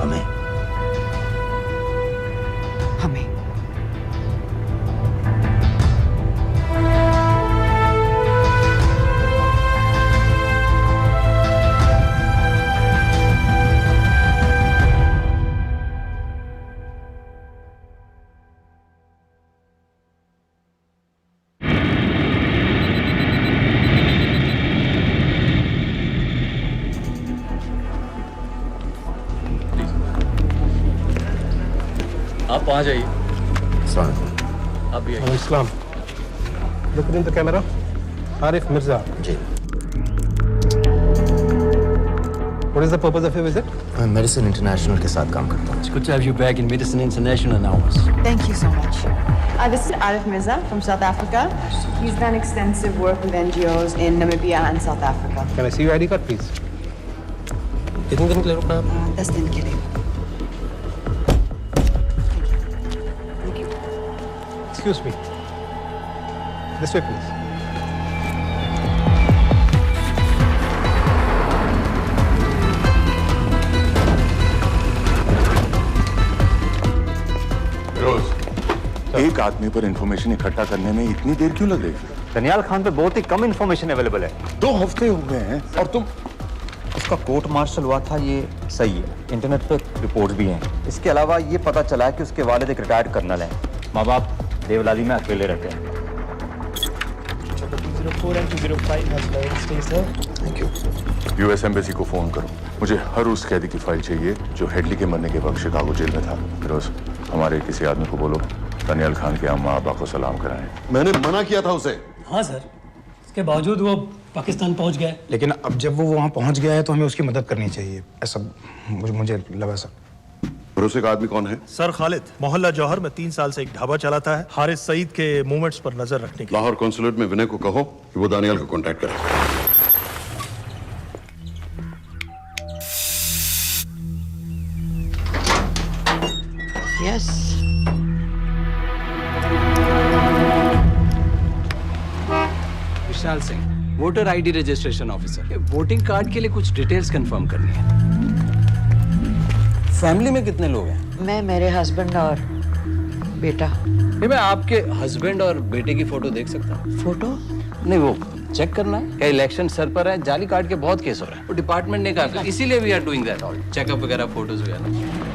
हमें? हमें। आप वहाँ जाइए। आप भी आइए। Islam. Look in the camera. Arif Mirza. जी। What is the purpose of your visit? मैं मेडिसिन इंटरनेशनल के साथ काम करता हूँ। It's good to have you back in Medicine International now. Thank you so much. This is Arif Mirza from South Africa. He's done extensive work with NGOs in Namibia and South Africa. Can I see your ID card, please? कितने दिन के लिए रुकना है? 10 दिन के लिए। Excuse me. This way, please. एक आदमी पर इंफॉर्मेशन इकट्ठा करने में इतनी देर क्यों लग रही है? दनियाल खान पे बहुत ही कम इंफॉर्मेशन अवेलेबल है। 2 हफ्ते हो गए हैं और तुम। उसका कोर्ट मार्शल हुआ था, ये सही है। इंटरनेट पे रिपोर्ट भी हैं। इसके अलावा ये पता चला है कि उसके वालिद एक रिटायर्ड कर्नल हैं। माँ बाप देवलाली में अकेले रहते हैं। 204 and 205 has been stayed there. Thank you. US embassy को फोन करो। मुझे हर उस कैदी की फाइल चाहिए जो हेडली के मरने के वक्त शिकागो जेल में था। फिरोज, हमारे किसी आदमी को बोलो दनियाल खान के अम्मा अब्बा को सलाम कराएं। मैंने मना किया था उसे। हाँ सर, इसके बावजूद वो पाकिस्तान पहुंच गया। लेकिन अब जब वो वहाँ पहुँच गया है तो हमें उसकी मदद करनी चाहिए, ऐसा मुझे लगा सर। भरोसे का आदमी कौन है? सर खालिद, मोहल्ला जौहर में 3 साल से एक ढाबा चलाता है, हारिस सईद के मूवमेंट्स पर नजर रखने के। लाहौर कॉन्सुलेट में विनय को कहो कि वो दानियाल को कांटेक्ट करे। Yes. Vishal Singh, voter ID registration officer. Voting card के लिए कुछ डिटेल्स कंफर्म करनी है। फैमिली में कितने लोग हैं? मैं, मेरे हस्बैंड और बेटा। मैं आपके हस्बैंड और बेटे की फोटो देख सकता हूँ? फोटो? नहीं, वो चेक करना है। क्या इलेक्शन सर पर है? जाली कार्ड के बहुत केस हो रहे हैं। वो डिपार्टमेंट ने कहा, इसीलिए we are doing that all, checkup वगैरह, फोटोज वगैरह।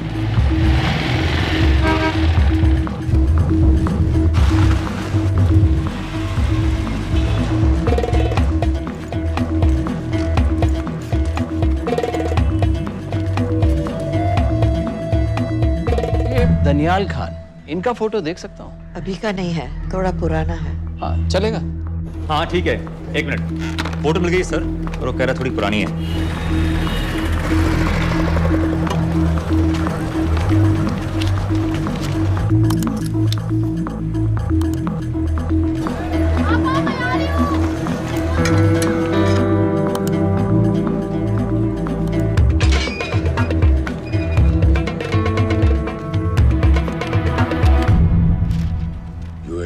दनियाल खान, इनका फोटो देख सकता हूँ? अभी का नहीं है, थोड़ा पुराना है। हाँ, चलेगा? हाँ ठीक है, 1 मिनट। फोटो मिल गई सर, और वो कह रहा थोड़ी पुरानी है।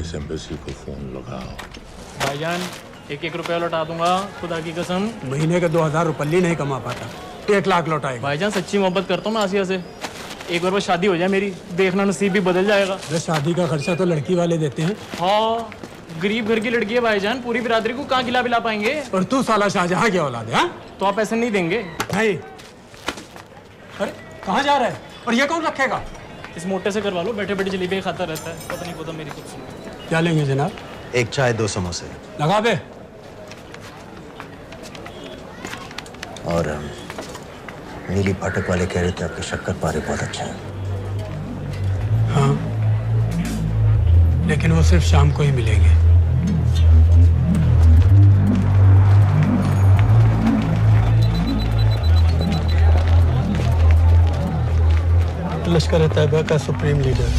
एम्बेसी को फोन लगाओ। भाईजान, 1-1 रुपया लौटा दूंगा, खुदा की कसम। महीने के 2000 रुपये नहीं कमा पाता, 1 लाख लौटाएगा। भाईजान, सच्ची मोहब्बत करता हूँ मैं आसिया से। एक बार बस शादी हो जाए मेरी, देखना नसीब भी बदल जाएगा। अरे शादी का खर्चा तो लड़की वाले देते हैं। हाँ, गरीब घर की लड़की है भाईजान, पूरी बिरादरी को कहाँ खिला पिला पाएंगे। और तू साला शाहजहां की औलाद है? तो आप ऐसे नहीं देंगे? नहीं। अरे कहाँ जा रहा है? और ये कौन रखेगा? इस मोटे से करवा लो, बैठे बैठे जलेबी खाता रहता है, पता नहीं पता मेरी कुछ। क्या लेंगे जनाब? 1 चाय 2 समोसे। लगा बे। और नीली फाटक वाले कह रहे थे आपके शक्कर पारे बहुत अच्छे हैं। हाँ, लेकिन वो सिर्फ शाम को ही मिलेंगे। लश्कर तैयबा का सुप्रीम लीडर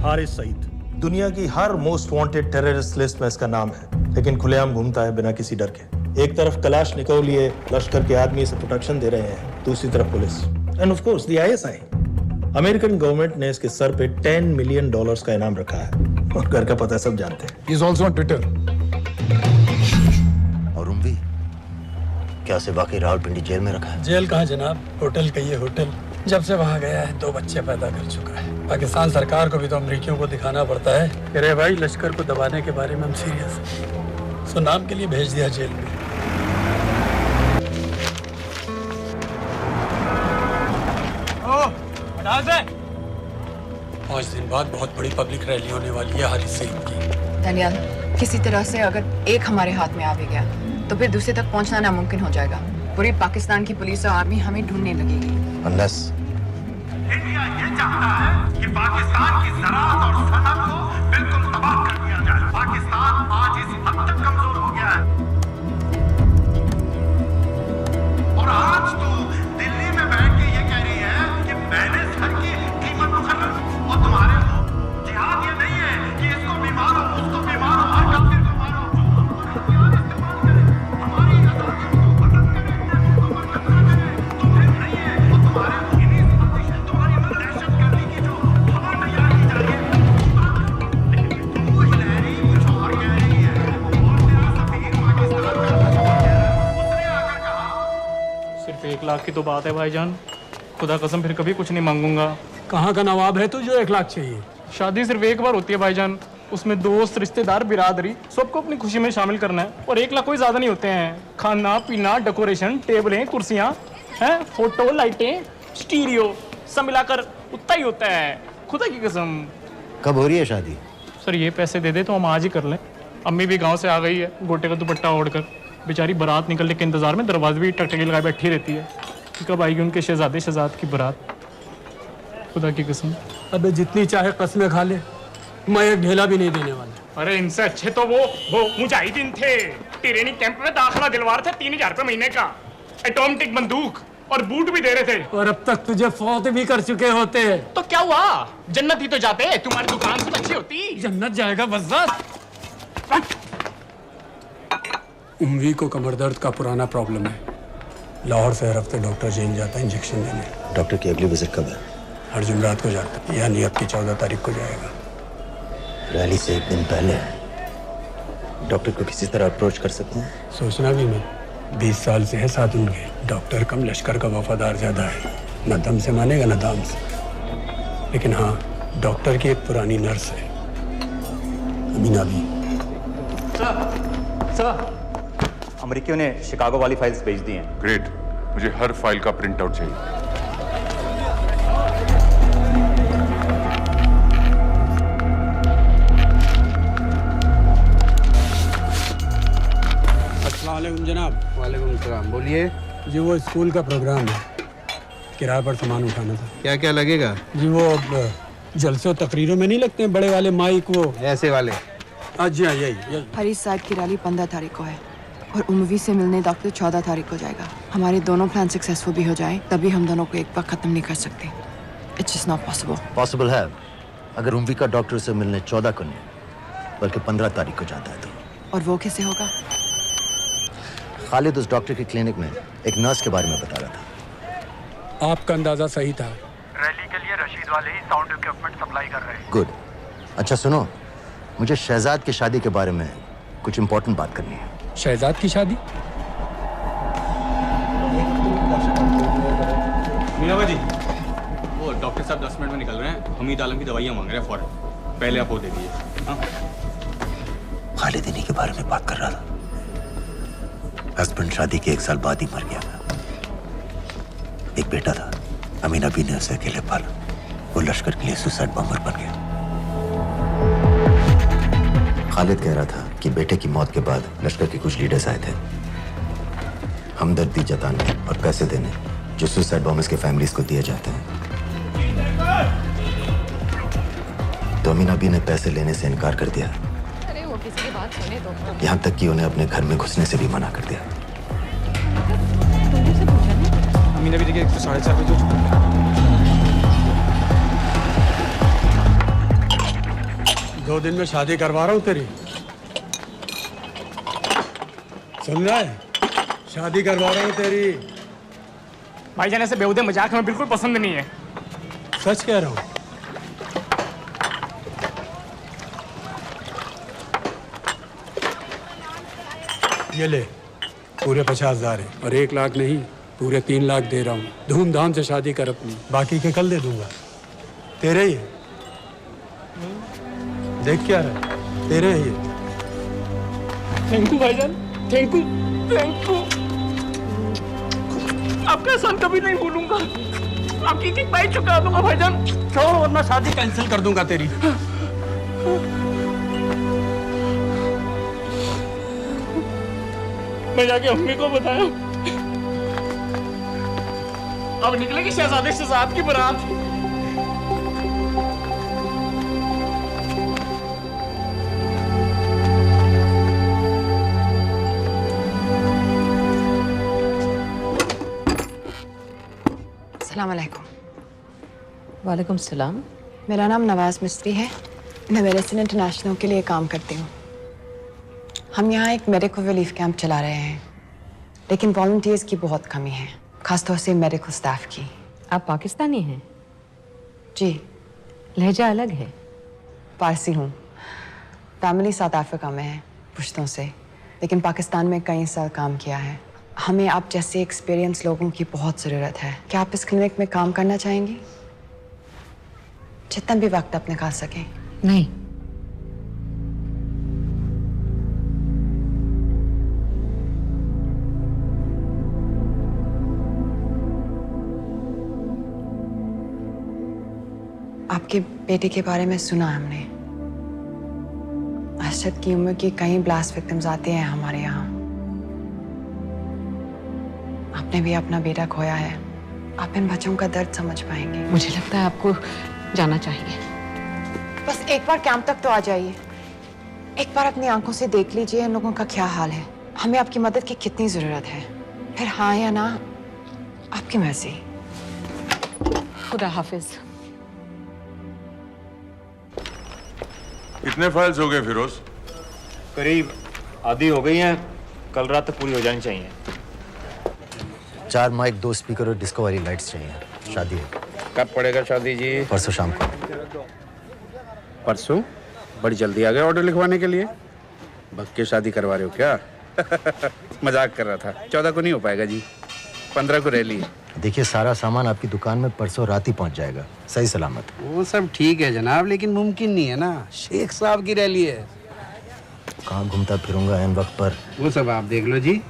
हारिस सईद, दुनिया की हर मोस्ट वांटेड टेररिस्ट लिस्ट में इसका नाम है, लेकिन खुलेआम घूमता है बिना किसी डर के। एक तरफ कलाशनिकोव लिए लश्कर के आदमी इसे प्रोटेक्शन दे रहे हैं, दूसरी तरफ police end of course the ISI. American government ने इसके सर पे $10 मिलियन का इनाम रखा है, और घर का पता सब जानते हैं। He is also on Twitter. और उम्वी, क्या से वाकई रावलपिंडी जेल में रखा है? जेल कहाँ जनाब, होटल का ये होटल। जब से वहाँ गया है 2 बच्चे पैदा कर चुका है। पाकिस्तान सरकार को भी तो अमरीकियों को दिखाना पड़ता है। अरे भाई, लश्कर को दबाने के बारे में हम सीरियस हैं। सो नाम के लिए भेज दिया जेल में। पाँच दिन बाद बहुत बड़ी पब्लिक रैली होने वाली है हारिस सईद की। दनियाल, किसी तरह से अगर एक हमारे हाथ में आ भी गया तो फिर दूसरे तक पहुंचना नामुमकिन हो जाएगा। पूरी पाकिस्तान की पुलिस और आर्मी हमें ढूंढने लगेगी। Unless इंडिया ये चाहता है कि पाकिस्तान की ज़राअत और सनअत को बिल्कुल तबाह कर दिया जाए। पाकिस्तान आज इस हद तक कमजोर हो गया है और आज तो दिल्ली में बैठ के ये कह रही है कि मैंने सर की कीमत मुकर्रर और तुम्हारे हो। जिहाद ये नहीं है कि इसको भी मारो, उसको भी मारो, हर काफिर को मारो। हमारी आजादी को खत्म करें, को पर कब्जा करें, तो फिर नहीं है। और तुम्हारे तुम्हारी दहशतगर्दी की जो हवा तैयार की जा रही है, लेकिन तू हिलैरी कुछ और कह रही है और तेरा सफीर पाकिस्तान का कुछ और कह रहा है। उसने आकर कहा सिर्फ 1 लाख की तो बात है भाईजान, खुदा कसम फिर कभी कुछ नहीं मांगूंगा। कहाँ का नवाब है तू जो 1 लाख चाहिए? शादी सिर्फ एक बार होती है भाईजान, उसमें दोस्त रिश्तेदार बिरादरी सबको अपनी खुशी में शामिल करना है और 1 लाख कोई ज्यादा नहीं होते हैं। खाना पीना, डेकोरेशन, टेबलें, कुर्सियां हैं, फोटो, लाइटें, स्टीरियो सब मिलाकर उतना ही होता है, खुदा की कसम। कब हो रही है शादी? सर ये पैसे दे दे तो हम आज ही कर लें। अम्मी भी गांव से आ गई है गोटे का दुपट्टा ओढ़कर, बेचारी बारात निकलने के इंतजार में दरवाजे भी टकटकी लगाए बैठी रहती है कि कब आएगी उनके शहजाद की बारात, खुदा की कसम। अबे जितनी चाहे कस्में खा ले, मैं एक ढेला भी नहीं देने वाला। अरे इनसे अच्छे तो वो मुजाहिदीन थे, ट्रेनिंग कैंप में दाखिला दिलवा रहे थे 3000 रुपये महीने का, एटॉमिक बंदूक और बूट भी दे रहे थे। और अब तक तुझे फौत भी कर चुके होते। तो क्या हुआ, जन्नत ही तो जाते, तुम्हारी दुकान से अच्छी होती। जन्नत जाएगा बस। उम्वी को कमर दर्द का पुराना प्रॉब्लम है, लाहौर से हर हफ्ते डॉक्टर जेल जाता है इंजेक्शन देने। डॉक्टर की अगली विजिट कब है? हर जुमरात को जाता है, यानी अब की 14 तारीख को जाएगा। रैली से 1 दिन पहले डॉक्टर को किसी तरह अप्रोच कर सकते हैं? सोचना भी नहीं, 20 साल से है साथ उनके। डॉक्टर कम लश्कर का वफादार ज्यादा है, न दम से मानेगा न दाम से। लेकिन हाँ, डॉक्टर की एक पुरानी नर्स है, अमीना भी। सर, अमेरिकियों ने शिकागो वाली फाइल्स भेज दी हैं। ग्रेट, मुझे हर फाइल का प्रिंट आउट चाहिए। अस्सलामुअलैकुम जनाब। वालेकुम सलाम, बोलिए। जी वो स्कूल का प्रोग्राम है, किराए पर सामान उठाना था। क्या क्या लगेगा? जी वो जलसों तकरीरों में नहीं लगते हैं बड़े वाले माइक, वो ऐसे वाले? जी हाँ, यही। हरीश साहब की रैली 15 तारीख को है और उम्वी से मिलने डॉक्टर 14 तारीख को जाएगा। हमारे दोनों प्लान सक्सेसफुल भी हो जाए तभी हम दोनों को एक बार खत्म नहीं कर सकते। It's just not possible. Possible है अगर उम्वी का डॉक्टर से मिलने 14 को नहीं बल्कि 15 तारीख को जाता है तो। और वो कैसे होगा? खालिद उस डॉक्टर की क्लिनिक में एक नर्स के बारे में बता रहा था। आपका अंदाजा सही था। रैली के लिए रशीद वाले ही साउंड इक्विपमेंट सप्लाई कर रहे हैं। गुड। अच्छा सुनो, मुझे शहजाद की शादी के बारे में कुछ इंपॉर्टेंट बात करनी है। शहजाद की शादी? मीनावा जी, वो डॉक्टर साहब 10 मिनट में निकल रहे हैं। हमीद आलम की दवाइयाँ मांग रहे हैं फौरन, पहले आप वो दे दीजिए। हाँ, खालिद इन्हीं के बारे में बात कर रहा था। हस्बैंड शादी के 1 साल बाद ही मर गया था। एक बेटा था, अमीना भी ने उसे अकेले पाला। वो लश्कर के लिए सुसाइड बॉम्बर बन गया। खालिद कह रहा था कि बेटे की मौत के बाद लश्कर के कुछ लीडर्स आए थे हमदर्दी जताने और पैसे देने जो सुसाइड बॉम्बर्स के फैमिलीज को दिए जाते हैं। तो अमीना भी ने पैसे लेने से इनकार कर दिया। अरे वो किसी की बात सुने तो। यहाँ तक कि उन्हें अपने घर में घुसने से भी मना कर दिया। अमीना भी देखिए 4:30 बजे हो चुका है। दो दिन में शादी करवा रहा हूँ तेरी, सुन रहा है? शादी करवा रहा हूँ तेरी। भाईजान ऐसे बेहुदे मजाक हमें बिल्कुल पसंद नहीं है। सच कह रहा हूँ। ये ले, पूरे 50,000 है और 1 लाख नहीं, पूरे 3 लाख दे रहा हूँ। धूमधाम से शादी कर अपनी, बाकी के कल दे दूंगा। तेरे ही है, देख क्या रहा है, तेरे ही है। थैंक यू भाईजान, थैंक यू, थैंक यू। आपका एहसान कभी नहीं भूलूंगा। आपकी एक बाइक चुका दूंगा भाईजान। छोड़, वरना शादी कैंसिल कर दूंगा तेरी। मैं जाके अम्मी को बताया। अब निकलेगी शहजादे शहजाद की बारात। अस्सलाम वालेकुम। वालेकुम सलाम। मेरा नाम नवाज मिस्त्री है। मैं मेडिसिन इंटरनेशनल के लिए काम करती हूँ। हम यहाँ एक मेडिकल रिलीफ कैंप चला रहे हैं, लेकिन वॉलंटियर्स की बहुत कमी है, खासतौर से मेडिकल स्टाफ की। आप पाकिस्तानी हैं? जी। लहजा अलग है। पारसी हूँ। फैमिली साउथ अफ्रीका में है पुश्तों से, लेकिन पाकिस्तान में कई साल काम किया है। हमें आप जैसे एक्सपीरियंस लोगों की बहुत ज़रूरत है। क्या आप इस क्लिनिक में काम करना चाहेंगी? जितना भी वक्त आप निकाल सकें। नहीं। आपके बेटे के बारे में सुना हमने। अरशद की उम्र की कई ब्लास्ट विक्टिम्स आते हैं हमारे यहाँ। आपने भी अपना बेटा खोया है। आप इन बच्चों का दर्द समझ पाएंगे। मुझे लगता है आपको जाना चाहिए। बस एक बार कैंप तक तो आ जाइए। एक बार अपनी आंखों से देख लीजिए इन लोगों का क्या हाल है। हमें आपकी मदद की कितनी जरूरत है। फिर हाँ या ना, आपकी मर्जी। खुदा हाफिज। कितने फाइल्स हो गए फिरोज? करीब आधी हो गई हैं। कल रात तक पूरी हो जानी चाहिए। 4 माइक, 2 स्पीकर और डिस्को वाली लाइट्स चाहिए। शादी है। कब पड़ेगा शादी जी? परसों शाम को। परसों? बड़ी जल्दी आ गए ऑर्डर लिखवाने के लिए। भग के शादी करवा रहे हो क्या? मजाक कर रहा था। 14 को नहीं हो पाएगा जी, 15 को रैली है। देखिए, सारा सामान आपकी दुकान में परसों रात ही पहुंच जाएगा, सही सलामत। वो सब ठीक है जनाब, लेकिन मुमकिन नहीं है ना। शेख साहब की रैली है। कहाँ घूमता फिरूंगा इन वक्त पर? वो सब आप देख लो जी।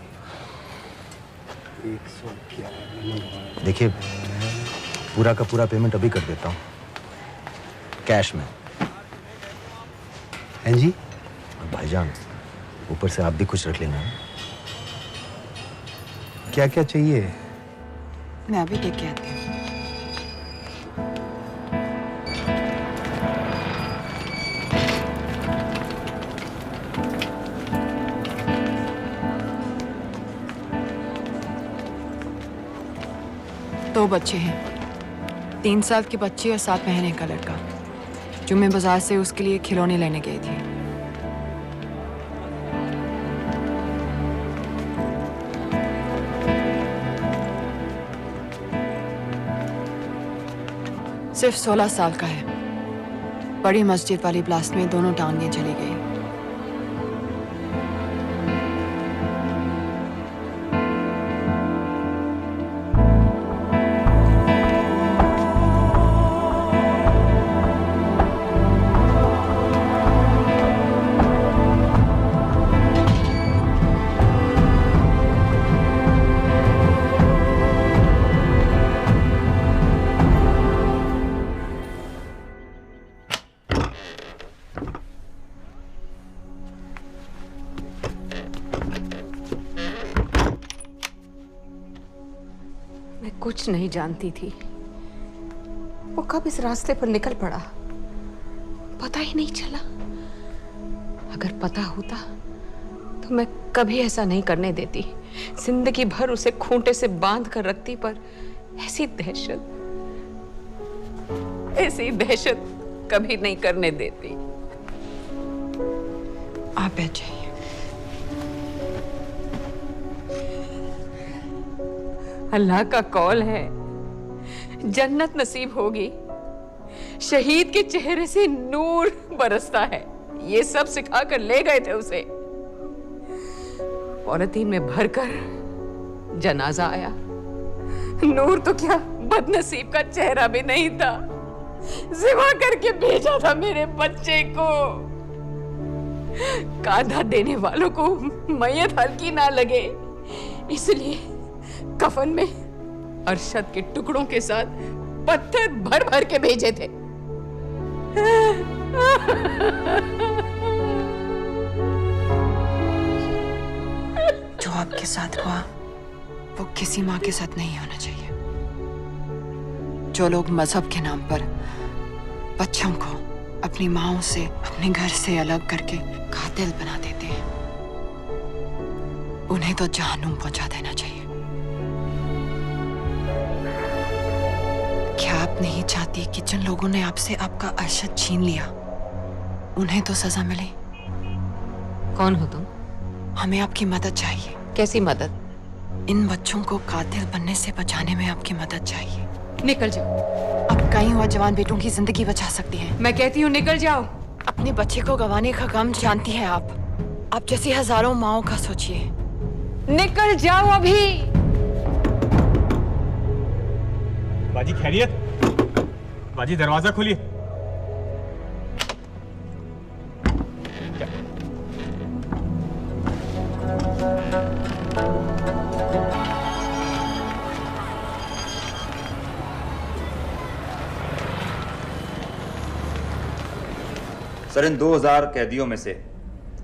देखिए, पूरा का पूरा पेमेंट अभी कर देता हूँ, कैश में। हैं जी? और भाईजान, ऊपर से आप भी कुछ रख लेना। क्या क्या चाहिए? मैं अभी देख के आती हूँ। दो बच्चे हैं, 3 साल की बच्ची और 7 महीने का लड़का, जो मैं बाजार से उसके लिए खिलौने लेने गई थी। सिर्फ 16 साल का है। बड़ी मस्जिद वाली ब्लास्ट में दोनों टांगें चली गई। कुछ नहीं जानती थी, वो कब इस रास्ते पर निकल पड़ा पता ही नहीं चला। अगर पता होता तो मैं कभी ऐसा नहीं करने देती। जिंदगी भर उसे खूंटे से बांध कर रखती, पर ऐसी दहशत कभी नहीं करने देती। आप बैठ जाइए। अल्लाह का कौल है, जन्नत नसीब होगी। शहीद के चेहरे से नूर बरसता है। ये सब सिखा कर ले गए थे उसे। पॉलिथीन में भरकर जनाजा आया। नूर तो क्या, बदनसीब का चेहरा भी नहीं था। जिवा करके भेजा था मेरे बच्चे को। कांधा देने वालों को मैयत हल्की ना लगे, इसलिए कफन में अरशद के टुकड़ों के साथ पत्थर भर भर के भेजे थे। जो आपके साथ हुआ वो किसी माँ के साथ नहीं होना चाहिए। जो लोग मजहब के नाम पर बच्चों को अपनी माँओं से, अपने घर से अलग करके कातिल बना देते हैं, उन्हें तो जहन्नुम पहुंचा देना चाहिए। आप नहीं चाहती कि जिन लोगों ने आपसे आपका अरशद छीन लिया उन्हें तो सजा मिले। कौन हो तुम? हमें आपकी मदद चाहिए। कैसी मदद? इन बच्चों को कातिल बनने से बचाने में आपकी मदद चाहिए। निकल जाओ। आप कई और जवान बेटों की जिंदगी बचा सकती हैं। मैं कहती हूँ निकल जाओ। अपने बच्चे को गंवाने का गम जानती हैं आप जैसी हजारों माओं का सोचिए। निकल जाओ अभी। बाजी खैरियत? बाजी दरवाजा खोलिए। सर, इन 2000 कैदियों में से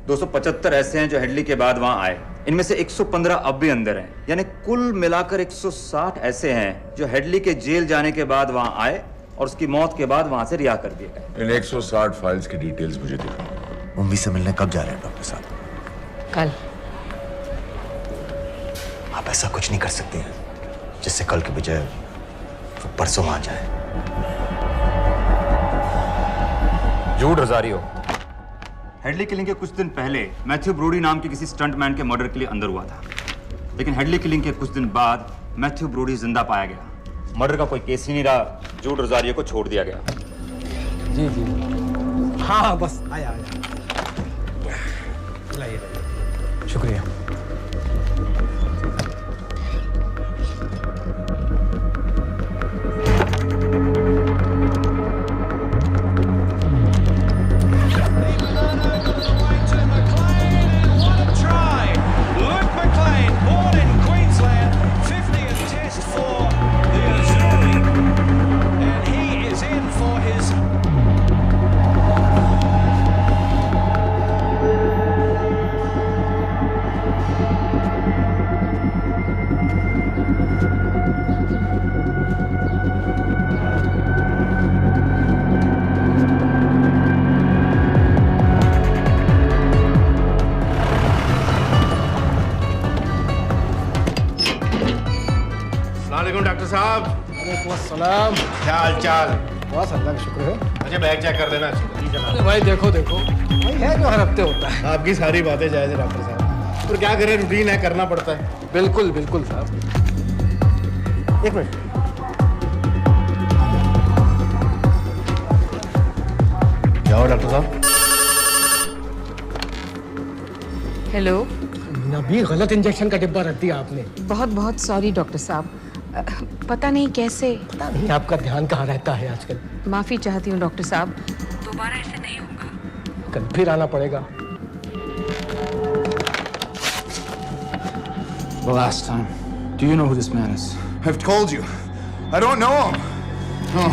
275 ऐसे हैं जो हेडली के बाद वहां आए। इनमें से 115 अब भी अंदर हैं, यानी कुल मिलाकर 160 ऐसे हैं जो हेडली के जेल जाने के बाद वहां आए और उसकी मौत के बाद वहां से रिहा कर दिए गए। इन 160 फाइल्स की डिटेल्स मुझे दिखाओ। उम्मी से मिलने कब जा रहे हैं डॉक्टर साहब? कल। आप ऐसा कुछ नहीं कर सकते हैं जिससे कल के बजाय वो परसों आ जाए। झूठ रजारियो। हेडली किलिंग के कुछ दिन पहले मैथ्यू ब्रोडी नाम के किसी स्टंटमैन के मर्डर के लिए अंदर हुआ था, लेकिन हेडली किलिंग के कुछ दिन बाद मैथ्यू ब्रोडी जिंदा पाया गया। मर्डर का कोई केस ही नहीं रहा, झूठ रजारियो को छोड़ दिया गया। जी जी। हाँ बस आया। शुक्रिया। डॉक्टर साहब। सलाम। क्या हाल चाल? बस अल्लाह का शुक्र है। मुझे बैग चेक कर देना। अरे भाई देखो भाई है जो हर हफ्ते होता है। आपकी सारी बातें जायज है डॉक्टर साहब, पर क्या करें, रूटीन है, करना पड़ता है। बिल्कुल बिल्कुल साहब। एक मिनट। क्या हुआ डॉक्टर साहब? हेलो। भी गलत इंजेक्शन का डिब्बा रख दिया आपने। बहुत बहुत सॉरी डॉक्टर साहब, पता नहीं कैसे। पता नहीं आपका ध्यान कहाँ रहता है आजकल। माफी चाहती हूँ डॉक्टर साहब, दोबारा ऐसे नहीं होगा। कल फिर आना पड़ेगा। The last time. Do you know who this man is? I've told you. I don't know him. Oh.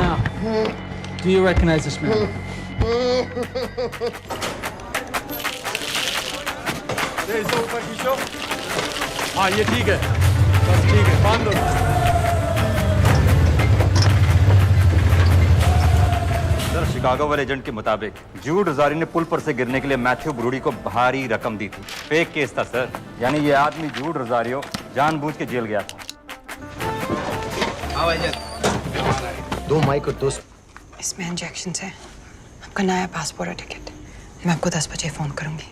Now, do you recognize this man? ऊपर खींचो। हाँ ये ठीक है, बस ठीक है, बांध दो। सर, शिकागो वाले एजेंट के मुताबिक जूड रजारी ने पुल पर से गिरने के लिए मैथ्यू ब्रूडी को भारी रकम दी थी। फेक केस था सर, यानी ये आदमी जूड रजारियो जानबूझ के जेल गया था। दो माइक और दो। इसमें इंजेक्शन है, आपका नया पासपोर्ट और टिकट। मैं आपको 10 बजे फोन करूंगी।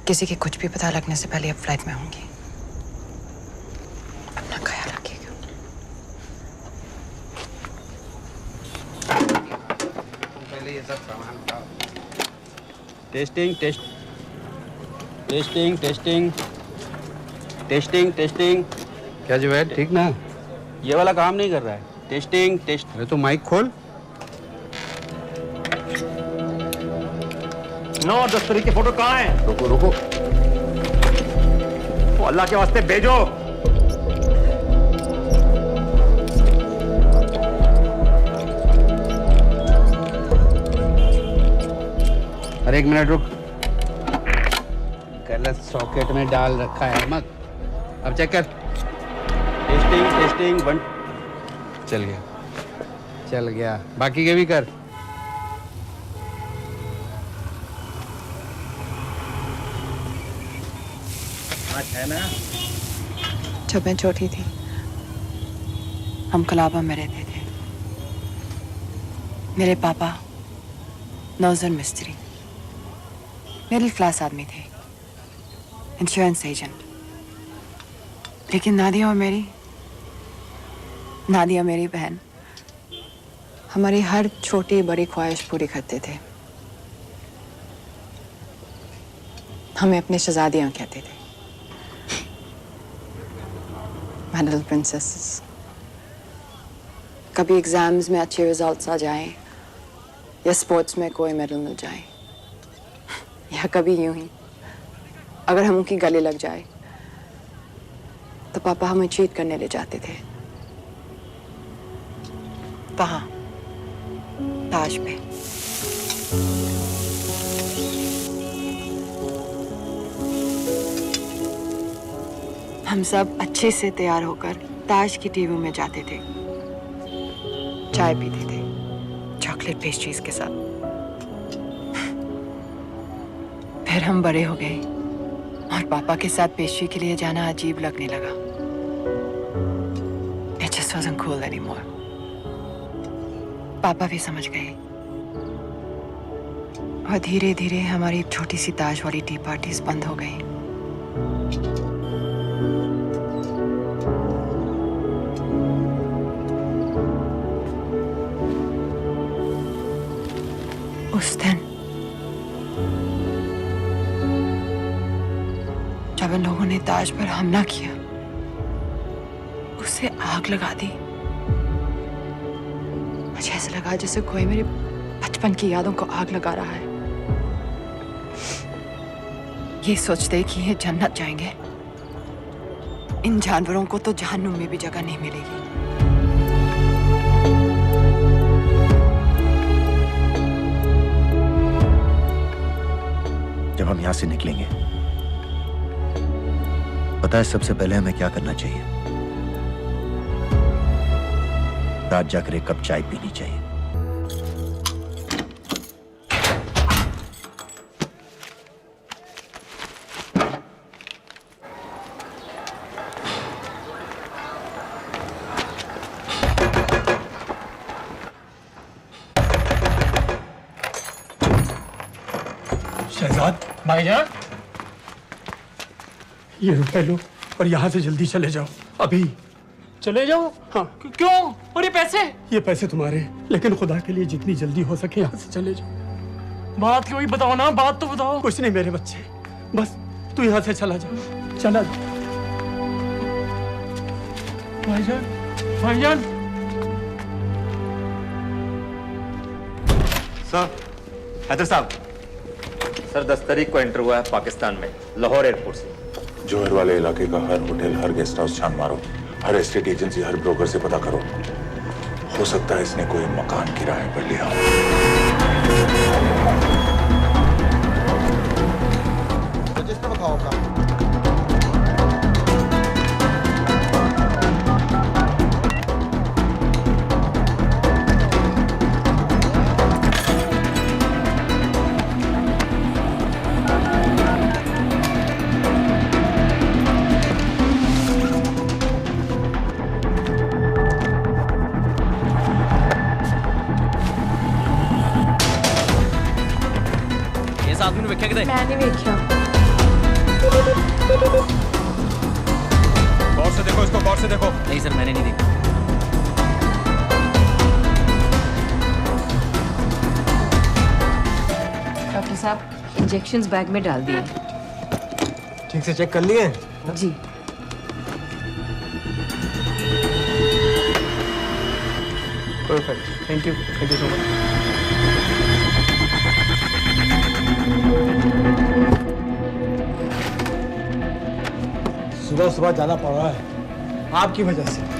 किसी के कुछ भी पता लगने से पहले आप फ्लाइट में होंगी। अपना ख्याल रखिएगा। पहले ये सब सामान उठाओ। Testing test testing testing testing testing. क्या जुवैद, ठीक ना? ये वाला काम नहीं कर रहा है। Testing test. अरे तो माइक खोल। नौ दस्तरी के फोटो कहाँ हैं? रुको रुको। तो अल्लाह के वास्ते भेजो। अरे एक मिनट रुक, गलत सॉकेट में डाल रखा है मत। अब चेक कर। Testing testing one. चल गया, चल गया। बाकी के भी कर। है ना? जब मैं छोटी थी हम कलाबा में रहते थे। मेरे पापा नौजर मिस्त्री, मिडिल क्लास आदमी थे, इंश्योरेंस एजेंट। लेकिन नादिया मेरी बहन हमारी हर छोटी बड़ी ख्वाहिश पूरी करते थे। हमें अपनी शहजादियां कहते थे, My little princesses। कभी एग्जाम्स में अच्छे रिजल्ट्स आ जाएं या स्पोर्ट्स में कोई मेडल मिल जाए, या कभी यूं ही अगर हम उनकी गले लग जाए तो पापा हमें चीट करने ले जाते थे। वहां ताज पे। हम सब अच्छे से तैयार होकर ताज की टीवी में जाते थे, चाय पीते थे चॉकलेट पेस्ट्रीज के साथ। फिर हम बड़े हो गए और पापा के साथ पेस्ट्री के लिए जाना अजीब लगने लगा। It just wasn't cool anymore। पापा भी समझ गए और धीरे धीरे हमारी छोटी सी ताज वाली टी पार्टीज बंद हो गई। उस दिन जब इन लोगों ने ताज पर हमला किया, उसे आग लगा दी। मुझे ऐसा लगा जैसे कोई मेरे बचपन की यादों को आग लगा रहा है। ये सोचते कि ये जन्नत जाएंगे, इन जानवरों को तो जहन्नुम में भी जगह नहीं मिलेगी। जब हम यहां से निकलेंगे, पता है सबसे पहले हमें क्या करना चाहिए? रात जाकर एक कप चाय पीनी चाहिए। शहजाद भाईजान, ये रुपए लो और यहाँ से जल्दी चले जाओ। अभी चले जाओ? हाँ। क्यों? और ये पैसे? ये पैसे तुम्हारे हैं, लेकिन खुदा के लिए जितनी जल्दी हो सके यहाँ से चले जाओ। बात क्यों ही बताओ ना, बात तो बताओ। कुछ नहीं मेरे बच्चे, बस तू यहाँ से चला जा, चला जा। भाईजान, भाईजान। सर, हैदर साहब, सर 10 तारीख को एंटर हुआ है पाकिस्तान में, लाहौर एयरपोर्ट से। जोहर वाले इलाके का हर होटल, हर गेस्ट हाउस छान मारो, हर एस्टेट एजेंसी, हर ब्रोकर से पता करो। हो सकता है इसने कोई मकान किराए पर लिया हो। रजिस्टर बताओ अपना। मैंने देखा। गौर से देखो इसको, गौर से देखो। नहीं सर, मैंने नहीं देखा। डॉक्टर साहब, इंजेक्शंस बैग में डाल दिए। ठीक से चेक कर लिए? जी। Perfect, thank you so much. सुबह सुबह जाना पड़ रहा है आपकी वजह से।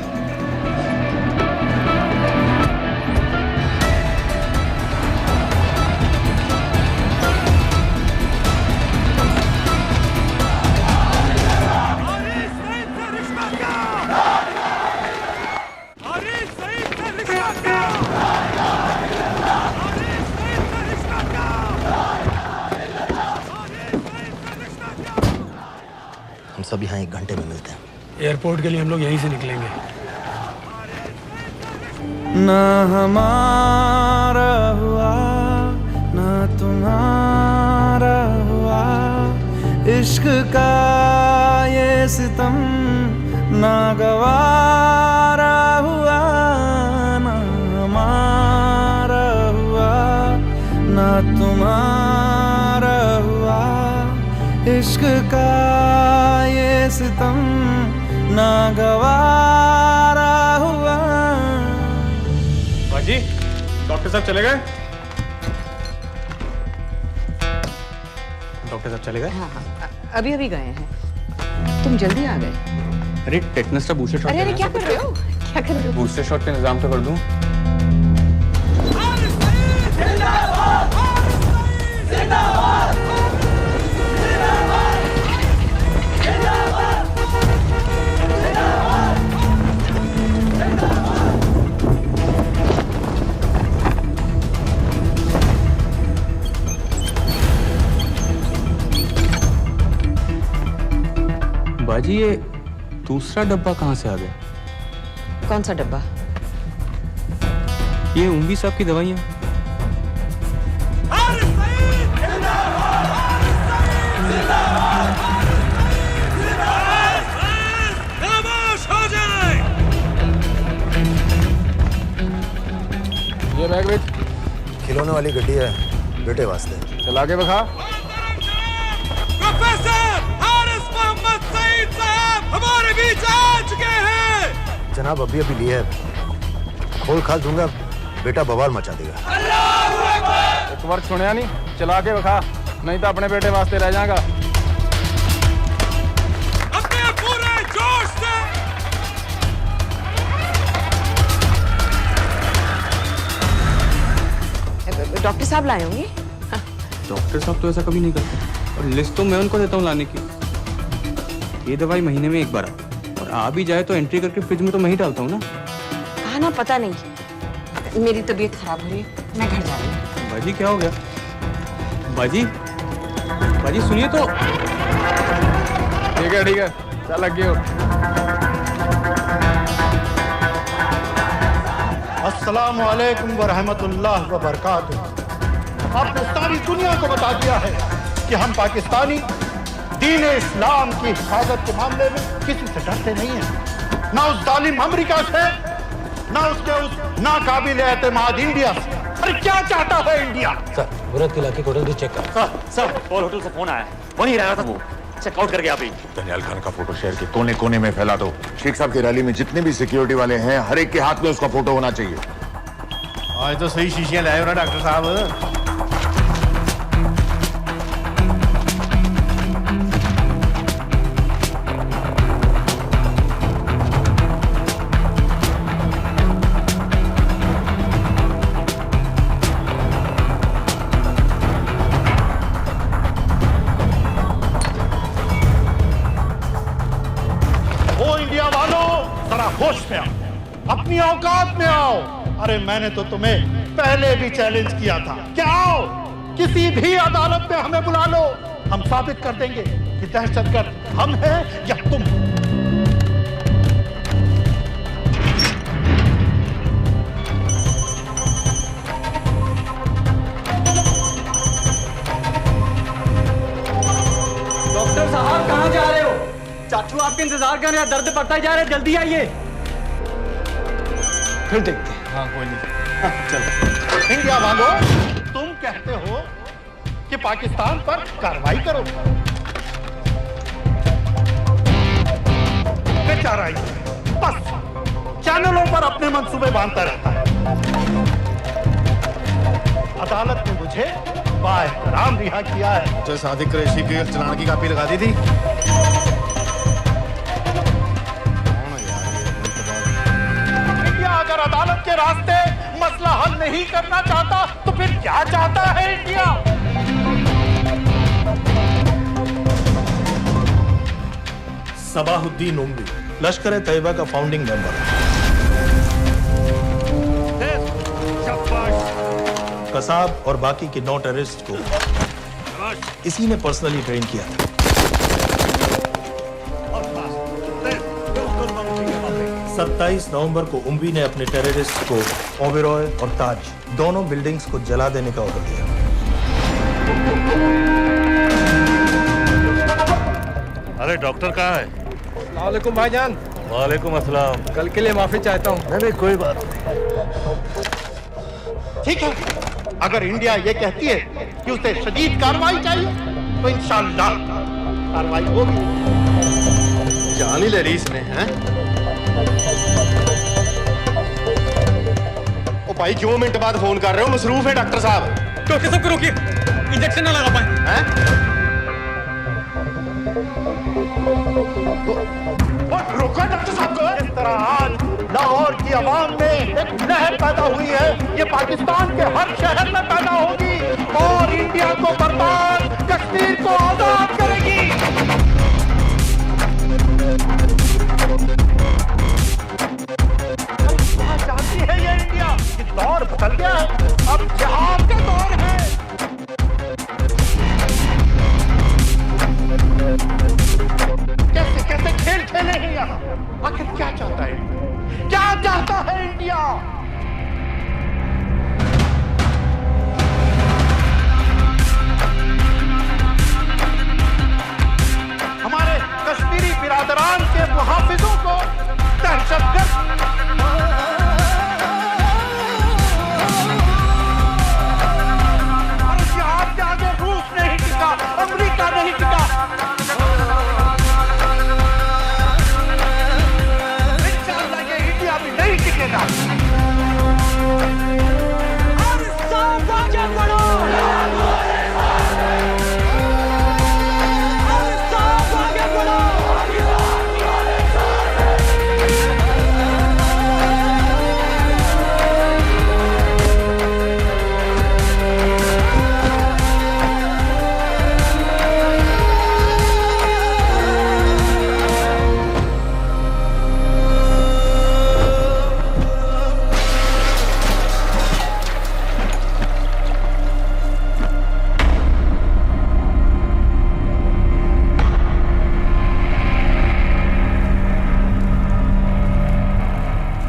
हम सब यहाँ 1 घंटे में मिलते हैं। एयरपोर्ट के लिए हम लोग यहीं से निकलेंगे। ना हमारा हुआ ना तुम्हारा हुआ, इश्क का ये सितम ना गवारा हुआ, ना हमारा हुआ ना तुम्हारा हुआ, इश्क का ये सितम ना गवारा हुआ। बाजी, डॉक्टर साहब चले गए? डॉक्टर साहब चले गए? हाँ हाँ, अभी अभी गए हैं। तुम जल्दी आ गए। अरे टेटनस का बूस्टर शॉट। अरे क्या कर रहे हो? क्या कर रहे हो? बूस्टर शॉट का इंतजाम तो कर दूं। बाजी, ये दूसरा डब्बा कहाँ से आ गया? कौन सा डब्बा? ये उम्मी साहब की दवाइयाँ। ये बैग बेच। खिलौने वाली गड्डी है बेटे वास्ते। चला के बखा। हमारे बीच आ चुके हैं। जनाब अभी अभी लिए है, खोल खाल दूंगा बेटा बवाल मचा देगा। एक बार सुनिया नहीं, चला के बखा, नहीं तो अपने बेटे वास्ते रह जाएगा। अपने पूरे जोश से। डॉक्टर साहब लाए होंगे। डॉक्टर साहब तो ऐसा कभी नहीं करते, और लिस्ट तो मैं उनको देता हूँ लाने की। ये दवाई महीने में एक बार आती, और आ भी जाए तो एंट्री करके फ्रिज में तो मैं ही डालता हूँ ना। कहा ना, पता नहीं, मेरी तबीयत खराब हो रही है, मैं घर जा रही हूँ। बाजी क्या हो गया? बाजी, बाजी सुनिए तो। ठीक है, चल लग गए हो। अस्सलाम वालेकुम व रहमतुल्लाह व बरकातुहू। आपने सारी दुनिया को बता दिया है कि हम पाकिस्तानी दीन इस्लाम की हिफाजत के मामले में किसी से डरते नहीं हैं, ना उस जालिम अमेरिका से, ना उसके उस नाकाबिल एतमाद इंडिया से। अरे क्या चाहता है इंडिया? सर, बुरत किला की होटल भी चेक कर। सर, पॉल होटल से फोन आया, वहीं रह रहा था वो, चेकआउट कर गया अभी। दनियाल खान का फोटो शहर के कोने कोने में फैला दो। शेख साहब की रैली में जितने भी सिक्योरिटी वाले हैं, हर एक के हाथ में उसका फोटो होना चाहिए। आज तो सही शीशियां लाए हो ना डॉक्टर साहब। होश में आओ, अपनी औकात में आओ। अरे मैंने तो तुम्हें पहले भी चैलेंज किया था कि आओ, किसी भी अदालत में हमें बुला लो, हम साबित कर देंगे कि दहशतगर्द हम हैं या तुम। डॉक्टर साहब कहाँ जा रहे हो? चाचू आपके इंतजार कर रहे हैं, दर्द बढ़ता जा रहा है, जल्दी आइए। फिर देखते हैं। हाँ कोई नहीं। चलो इंडिया वालों, तुम कहते हो कि पाकिस्तान पर कार्रवाई करो, बेचारा बस चैनलों पर अपने मंसूबे बांधता रहता है। अदालत ने मुझे बाएहतराम रिहा किया है। जो सादिक कुरैशी के चलान की कापी लगा दी थी। अगर अदालत के रास्ते मसला हल नहीं करना चाहता तो फिर क्या चाहता है इंडिया? सबाहुद्दीन उम्मी लश्कर तैयबा का फाउंडिंग मेंबर है। कसाब और बाकी के 9 टेररिस्ट को इसी ने पर्सनली ट्रेन किया था। 27 नवंबर को उम्वी ने अपने टेररिस्ट को ओबेरॉय और ताज दोनों बिल्डिंग्स को जला देने का ऑर्डर दिया। अरे डॉक्टर कहाँ है? वालेकुम भाईजान। वालेकुम अस्सलाम। कल के लिए माफी चाहता हूँ। नहीं कोई बात ठीक है, अगर इंडिया ये कहती है कि उसे शदीद कार्रवाई चाहिए तो इंशाअल्लाह कार्रवाई होगी। जान ही ले रही इसने, हैं? ओ भाई क्यों मिनट बाद फोन कर रहे हो? मसरूफ है डॉक्टर साहब। डॉक्टर साहब को रोकिए, इंजेक्शन ना लगा पाए। रोको डॉक्टर साहब को। इस तरह आज लाहौर की आवाम में एक लहर पैदा हुई है, ये पाकिस्तान के हर शहर में पैदा होगी और इंडिया को बर्बाद, कश्मीर को आजाद करेगी। जानती है ये इंडिया कि दौर बदल गया है, अब जिहाद का दौर है। कैसे कैसे खेल खेले हैं यहाँ? आखिर क्या चाहता है? क्या चाहता है इंडिया? हमारे कश्मीरी बिरादरान के मुहाफिजों को दहशतगर्द और जिहाद के आगे रूस नहीं टिका, अमेरिका नहीं टिका। नहीं टिकेगा।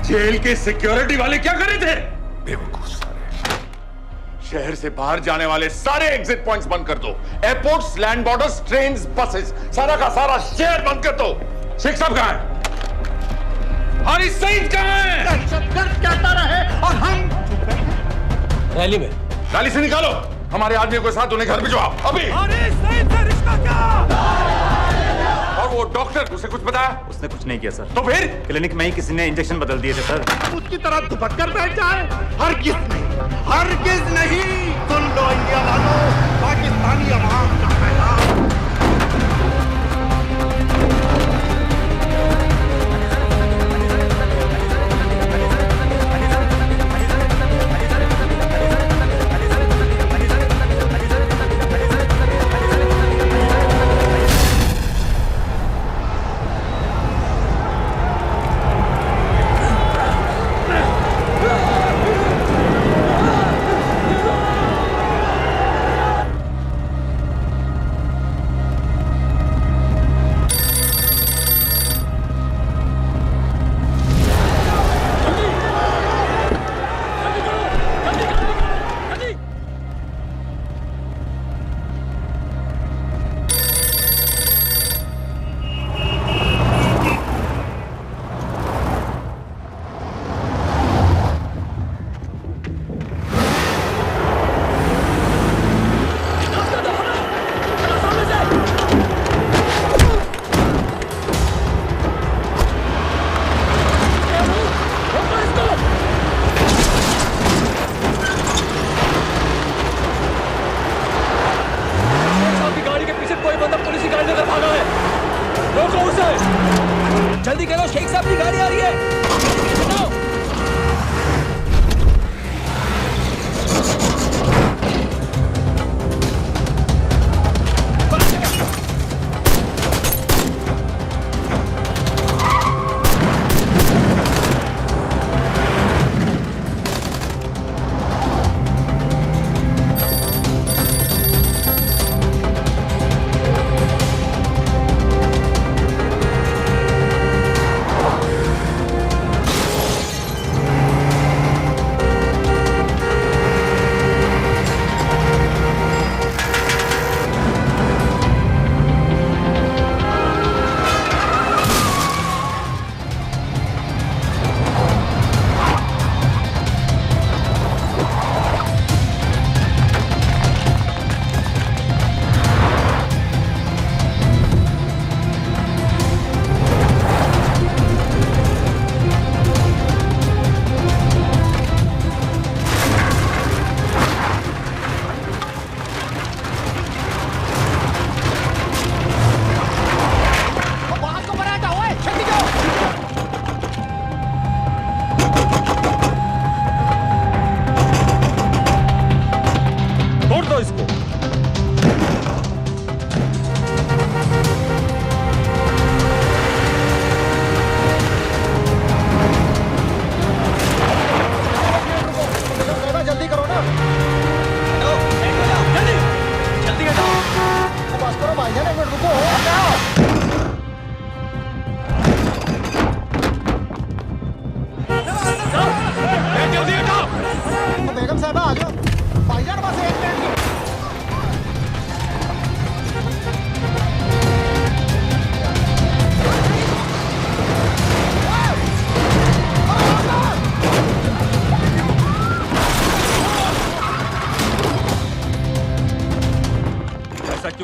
जेल के सिक्योरिटी वाले क्या कर रहे थे? बेवकूफ सारे। शहर से बाहर जाने वाले सारे एग्जिट पॉइंट्स बंद कर दो। Airports, land borders, trains, buses, सारा का सारा शहर बंद कर दो। शेख साहब कहां है? हरी सईद कहां है? दहशतगर्द कहता रहे और हम रैली में। रैली से निकालो हमारे आदमी को साथ, उन्हें घर भिजवाओ अभी। हरी सईद से रिश्ता क्या? और वो डॉक्टर, उसे कुछ बताया? उसने कुछ नहीं किया सर। तो फिर? क्लिनिक में ही किसी ने इंजेक्शन बदल दिए थे सर। उसकी तरह दुपट कर बैठ जाए? हरगिज़ नहीं, हरगिज़ नहीं। सुन लो इंडिया वालों, पाकिस्तानी अवाम का पैगाम।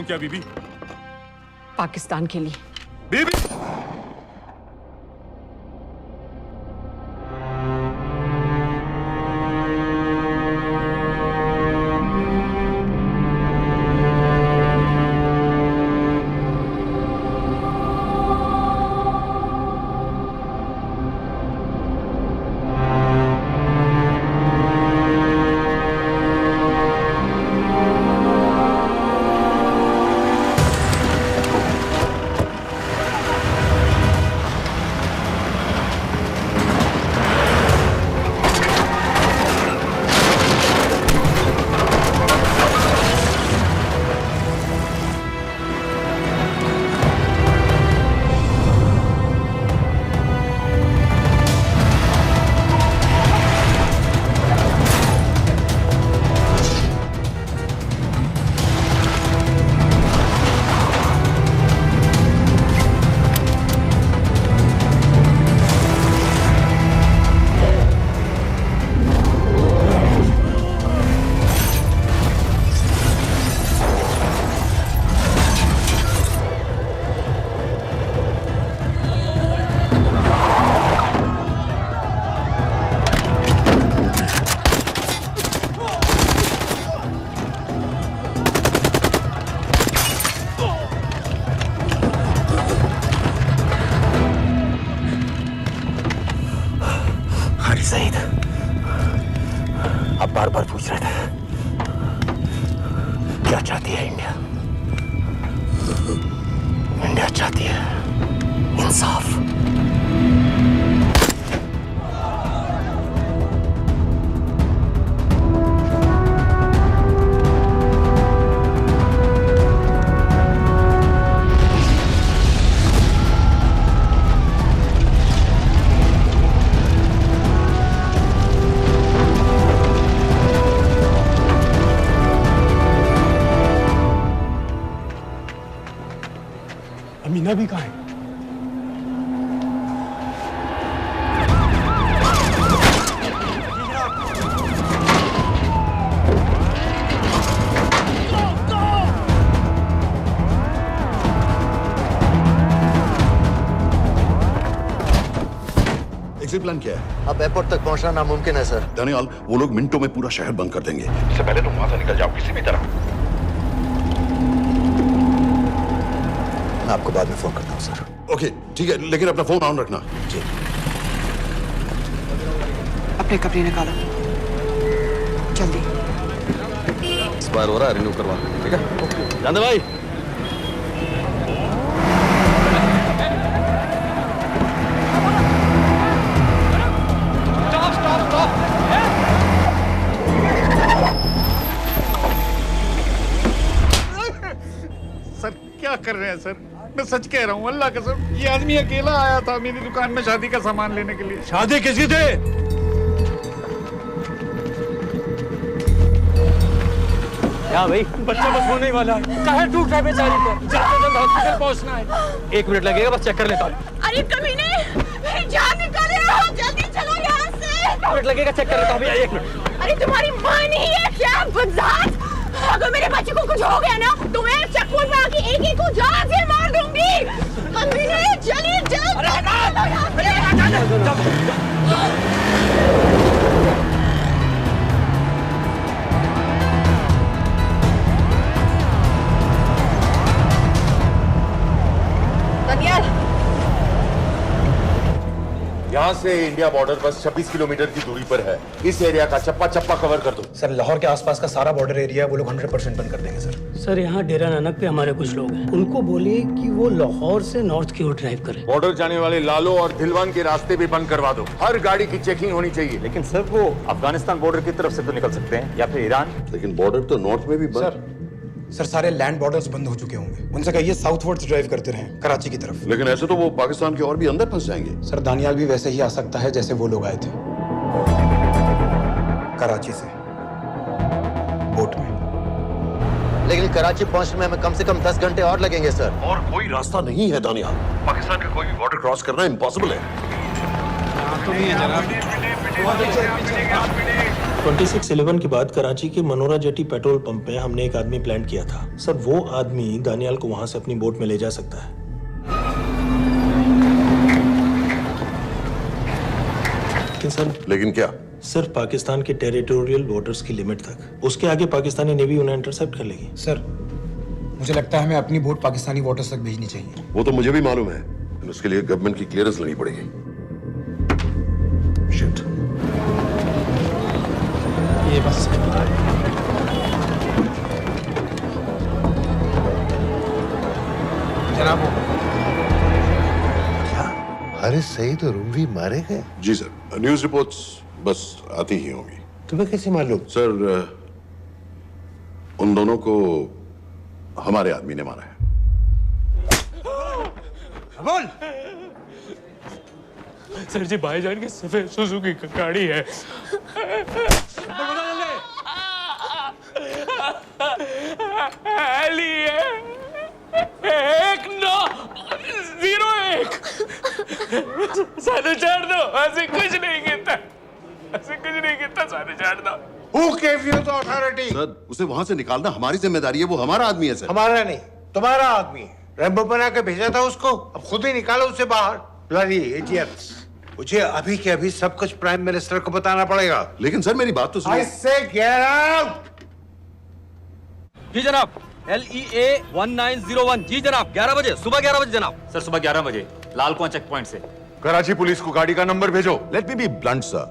क्यों किया बीबी? पाकिस्तान के लिए। बीबी सईद, आप बार बार पूछ रहे थे क्या चाहती है इंडिया? इंडिया चाहती है इंसाफ। अमीना भी कहाँ है? एग्जिट प्लान क्या है? अब एयरपोर्ट तक पहुंचना नामुमकिन है सर। दानियाल, वो लोग मिनटों में पूरा शहर बंद कर देंगे। इससे पहले तुम वहां से निकल जाओ किसी भी तरह। मैं आपको बाद में फोन करता हूँ सर। ओके ठीक है, लेकिन अपना फोन ऑन रखना। जी। अपने कपड़े निकालो जल्दी। एक्सपायर हो रहा है, रिन्यू करवा। ठीक है जानते भाई। सर क्या कर रहे हैं सर? मैं सच कह रहा हूँ, अल्लाह कसम, ये आदमी अकेला आया था मेरी दुकान में शादी का सामान लेने के लिए। शादी किसकी थी? क्या भाई? बच्चा बस होने वाला है। काहे टूट रहा है बेचारी को? जल्द से जल्द हॉस्पिटल पहुंचना है। 1 मिनट लगेगा, बस चेक कर लेता हूँ। अरे कमीने, मेरी जान निकाल रहे हो, जल्दी चलो यहाँ से। 1 मिनट लगेगा, चेक कर लेता हूँ भैया, 1 मिनट। अरे तुम्हारी माँ नहीं है क्या बदजात? अगर मेरे बच्चे को कुछ हो गया ना तो मैं चक्कू में आके एक को जान से मार दूंगी। कमीने चलिए जल्द। दानियाल, यहाँ से इंडिया बॉर्डर बस 26 किलोमीटर की दूरी पर है। इस एरिया का चप्पा चप्पा कवर कर दो। सर लाहौर के आसपास का सारा बॉर्डर एरिया वो लोग 100% बंद कर देंगे सर। सर यहाँ डेरा नानक पे हमारे कुछ लोग हैं, उनको बोलिए कि वो लाहौर से नॉर्थ की ओर ड्राइव करें। बॉर्डर जाने वाले लालो और दिलवान के रास्ते भी बंद करवा दो। हर गाड़ी की चेकिंग होनी चाहिए। लेकिन सर वो अफगानिस्तान बॉर्डर की तरफ से तो निकल सकते हैं या फिर ईरान। लेकिन बॉर्डर तो नॉर्थ में भी बंद। सर सारे लैंड बॉर्डर्स बंद हो चुके होंगे, उनसे कहिए साउथवर्ड्स ड्राइव करते रहें कराची की तरफ। लेकिन ऐसे तो वो पाकिस्तान के और भी अंदर फंस जाएंगे। सर दानियाल भी वैसे ही आ सकता है जैसे वो लोग आए थे, कराची से बोट में। लेकिन कराची पहुंचने में हमें कम से कम 10 घंटे और लगेंगे सर। और कोई रास्ता नहीं है दानियाल, पाकिस्तान का कोई भी बॉर्डर क्रॉस करना इम्पॉसिबल है। तो नहीं है जनाब। 26/11 के बाद कराची के मनोरा जेटी पेट्रोल पंप में हमने एक आदमी प्लान किया था सर। वो आदमी दानियाल को वहां से अपनी बोट में ले जा सकता है। लेकिन क्या? सिर्फ पाकिस्तान के टेरिटोरियल बॉर्डर्स की लिमिट तक। उसके आगे पाकिस्तानी नेवी उन्हें इंटरसेप्ट कर लेगी। सर मुझे लगता है हमें अपनी बोट पाकिस्तानी वाटर्स तक भेजनी चाहिए। वो तो मुझे भी मालूम है, उसके लिए गवर्नमेंट की क्लियरेंस लेनी पड़ेगी। शिट। ये बस जनाब हारिस सईद और उमवी मारे गए? जी सर, न्यूज़ रिपोर्ट्स बस आती ही होंगी। तुम्हें कैसे मालूम? सर उन दोनों को हमारे आदमी ने मारा है। बोल। सर जी भाईजान की सफेद सुजुकी की गाड़ी है। एक 901 साढ़े चार दो। ऐसे कुछ नहीं कहता, ऐसे कुछ नहीं कहता। साढ़े चार दो। Who gave you the authority? Sir उसे वहां से निकालना हमारी जिम्मेदारी है। वो हमारा आदमी है सर। हमारा नहीं, तुम्हारा आदमी है। रैम्बो बना के भेजा था उसको, अब खुद ही निकालो उसे बाहर। Bloody idiots! मुझे अभी के अभी सब कुछ प्राइम मिनिस्टर को बताना पड़ेगा। लेकिन सर मेरी बात तो सुनो। I say get out! जी जनाब। LEA 1901। जी जनाब, 11 बजे, सुबह 11 बजे जनाब। सर सुबह 11 बजे लाल कुआं चेक पॉइंट से। कराची पुलिस को गाड़ी का नंबर भेजो। Let me be blunt sir.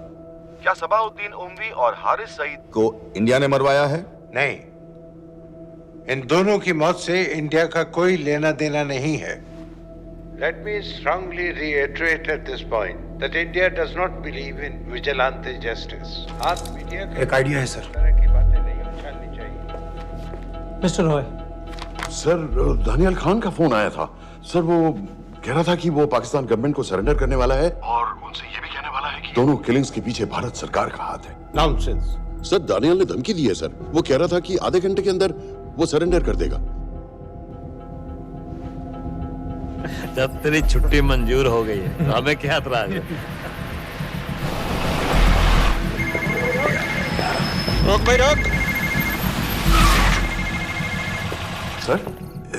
क्या सबाउद्दीन उमवी और हारिस सईद को इंडिया ने मरवाया है? नहीं, इन दोनों की मौत से इंडिया का कोई लेना देना नहीं है। Let me strongly reiterate at this point that India does not believe in vigilante justice. आप मीडिया एक आइडिया है सर। की बातें नहीं उछालनी चाहिए। मिस्टर रॉय। सर दानियाल खान का फोन आया था सर। वो कह रहा था कि वो पाकिस्तान गवर्नमेंट को सरेंडर करने वाला है और उनसे ये भी कहने वाला है कि दोनों किलिंग्स के पीछे भारत सरकार का हाथ है। Nonsense. सर दानियाल ने धमकी दी है सर। वो कह रहा था कि आधे घंटे के अंदर वो सरेंडर कर देगा। जब तेरी छुट्टी मंजूर हो गई है तो हमें क्या एतराज है? रोक भाई रोक। सर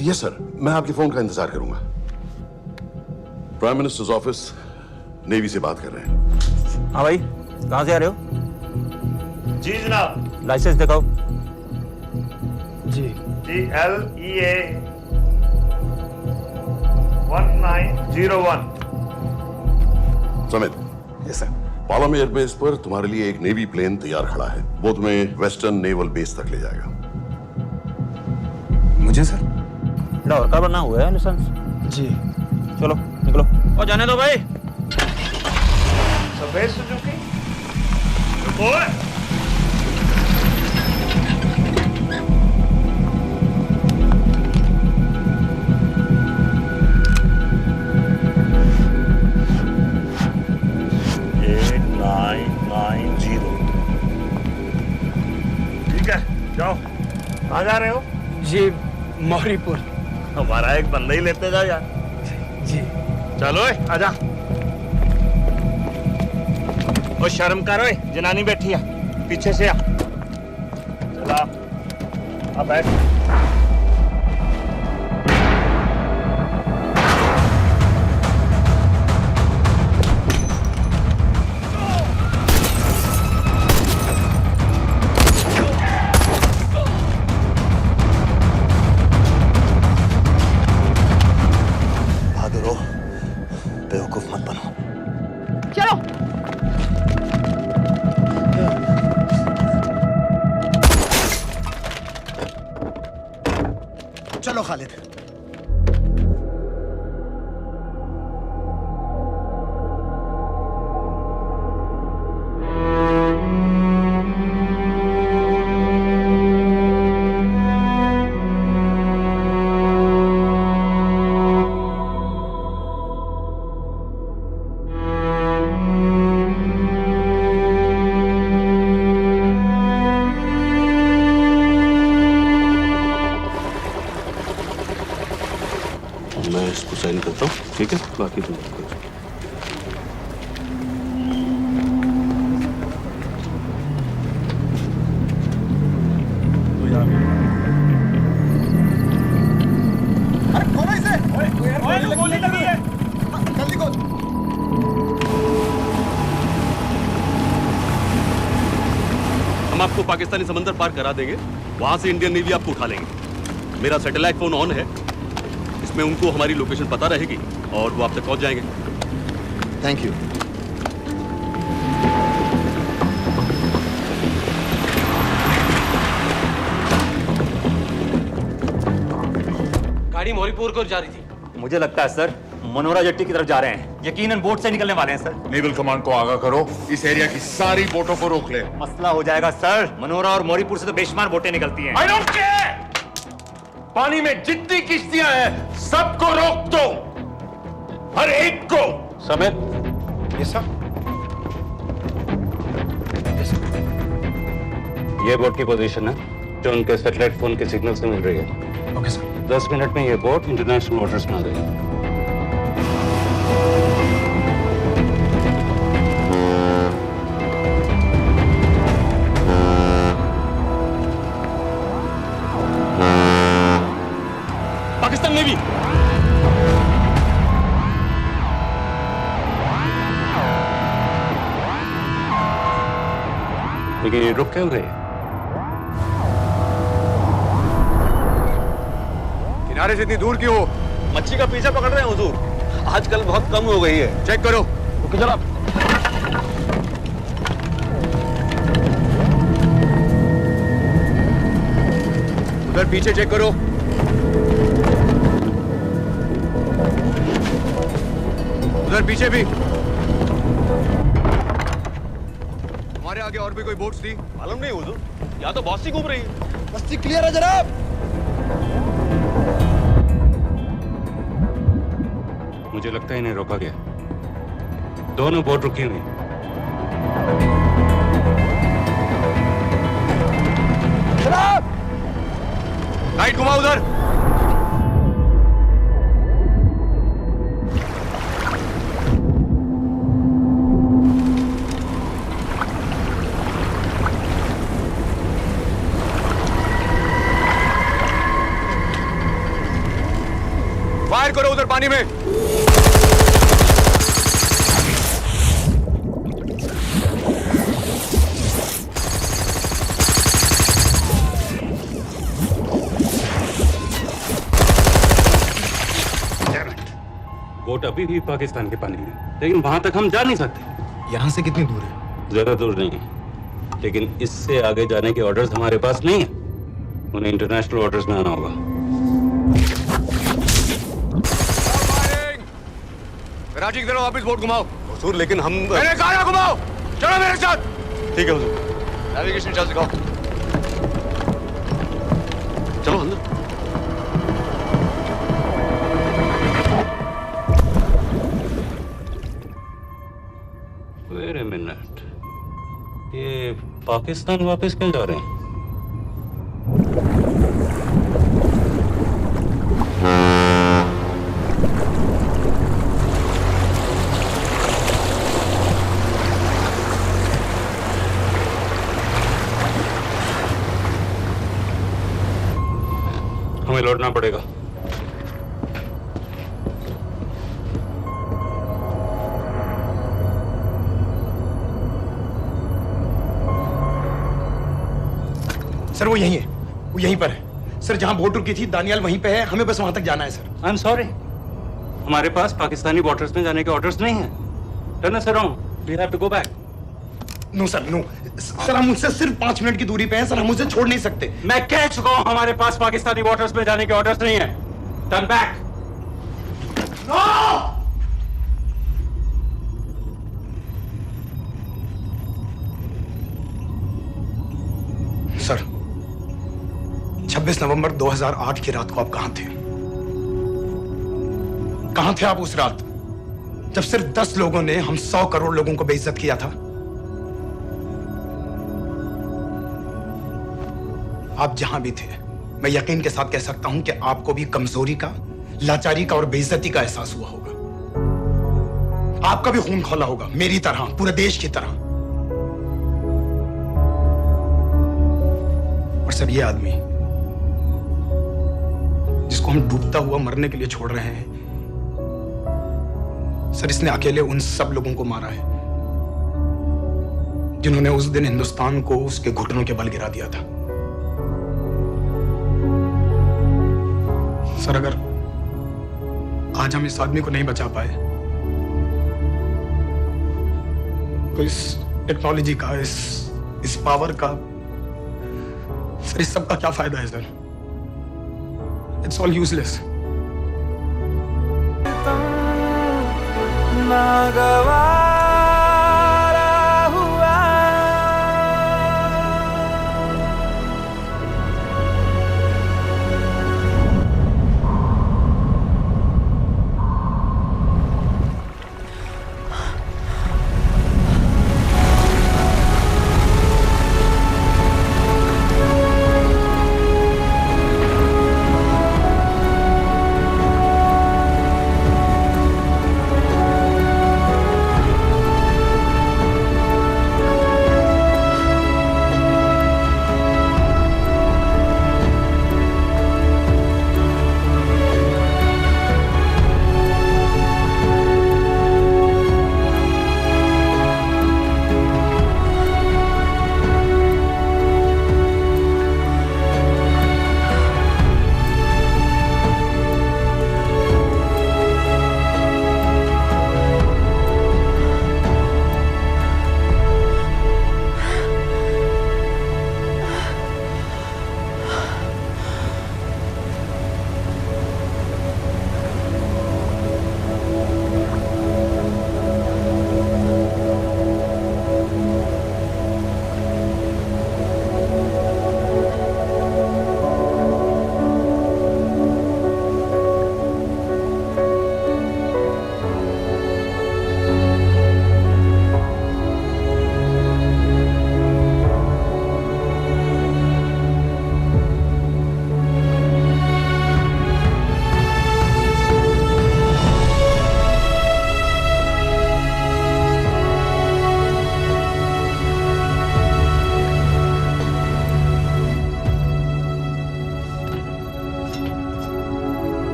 यस सर, मैं आपके फोन का इंतजार करूंगा। प्राइम मिनिस्टर्स ऑफिस नेवी से बात कर रहे हैं। हाँ भाई, कहाँ से आ रहे हो? जी जनाब। लाइसेंस दिखाओ। जी LEA 1901। Samit. Yes sir. Palam airbase पर तुम्हारे लिए एक नेवी प्लेन तैयार खड़ा है। वो तुम्हें वेस्टर्न नेवल बेस तक ले जाएगा। मुझे सर? लाहौर का बना हुआ है लाइसेंस। जी चलो निकलो। और जाने दो भाई। सफेद सुजुकी। ठीक है, जाओ। कहाँ जा रहे हो? जी मौरीपुर। हमारा एक बंदा ही लेते जाओ यार। जी चलो आजा। ओ शर्म कर ओए, जनानी बैठी है पीछे से आ। चला अब बैठ। बेवकूफ मत बनो। चलो। चलो खालिद। हम आपको पाकिस्तानी समंदर पार करा देंगे, वहां से इंडियन नेवी आपको उठा लेंगे। मेरा सैटेलाइट फोन ऑन है, इसमें उनको हमारी लोकेशन पता रहेगी और वो आप तक पहुंच जाएंगे। Thank you. गाड़ी मोरीपुर को जा रही थी। मुझे लगता है सर मनोरा जेट्टी की तरफ जा रहे हैं, यकीनन बोट से निकलने वाले हैं सर। नेवल कमांड को आगाह करो, इस एरिया की सारी बोटों को रोक ले। मसला हो जाएगा सर, मनोरा और मोरीपुर से तो बेशुमार बोटें निकलती हैं। I don't care! पानी में जितनी किश्तियां हैं सबको रोक दो, हर एक को। समेत यस सर। ये बोट की पोजीशन है जो उनके सैटेलाइट फोन के सिग्नल से मिल रही है। Okay sir. 10 मिनट में ये बोट इंटरनेशनल वाटर्स में आ जाएगी। पाकिस्तान नेवी। लेकिन ये रुक क्यों गए? किनारे से इतनी दूर क्यों हो? मच्छी का पीछा पकड़ रहे हैं हुजूर, आजकल बहुत कम हो गई है। चेक करो। ओके जनाब। उधर पीछे चेक करो। उधर पीछे भी। हमारे आगे और भी कोई बोट्स थी? मालूम नहीं हुजूर, यहाँ तो बहुत सी घूम रही है। बस्ती क्लियर है जनाब। मुझे लगता है इन्हें रोका गया, दोनों बोट रुकी हुई। जनाब लाइट घुमाओ उधर। फायर करो उधर पानी में। बोट अभी भी पाकिस्तान के पानी में, लेकिन वहां तक हम जा नहीं सकते। यहाँ से कितनी दूर है? ज्यादा दूर नहीं है, लेकिन इससे आगे जाने के ऑर्डर्स हमारे पास नहीं है। उन्हें इंटरनेशनल वाटर्स में आना होगा। राजी की तरफ वापस बोट घुमाओ। हुजूर लेकिन हम मैंने कहा ना घुमाओ। चलो मेरे साथ। ठीक है हुजूर। नेविगेशन चार्ज दिखाओ। चलो अंदर। वेट अ मिनट, ये पाकिस्तान वापस क्यों जा रहे हैं? हमें लौटना पड़ेगा। सर वो यहीं है, वो यहीं पर है। सर जहां बोट रुकी थी दानियाल वहीं पे है, हमें बस वहां तक जाना है सर। आई एम सॉरी, हमारे पास पाकिस्तानी वाटर्स में जाने के ऑर्डर्स नहीं है। Turn us around, we have to go back. No sir no sir, हम उनसे सिर्फ 5 मिनट की दूरी पे हैं सर, हम उसे छोड़ नहीं सकते। मैं कह चुका हूं हमारे पास पाकिस्तानी वाटर्स में जाने के ऑर्डर्स नहीं है। Turn back. सर 26 नवंबर 2008 की रात को आप कहां थे? कहां थे आप उस रात जब सिर्फ 10 लोगों ने हम 100 करोड़ लोगों को बेइज्जत किया था? आप जहां भी थे, मैं यकीन के साथ कह सकता हूं कि आपको भी कमजोरी का, लाचारी का और बेइज्जती का एहसास हुआ होगा। आपका भी खून खौला होगा, मेरी तरह, पूरे देश की तरह। और सर ये आदमी जिसको हम डूबता हुआ मरने के लिए छोड़ रहे हैं, सर इसने अकेले उन सब लोगों को मारा है जिन्होंने उस दिन हिंदुस्तान को उसके घुटनों के बल गिरा दिया था। सर, अगर आज हम इस आदमी को नहीं बचा पाए तो इस टेक्नोलॉजी का, इस पावर का, सर इस सब का क्या फायदा है सर? It's all useless.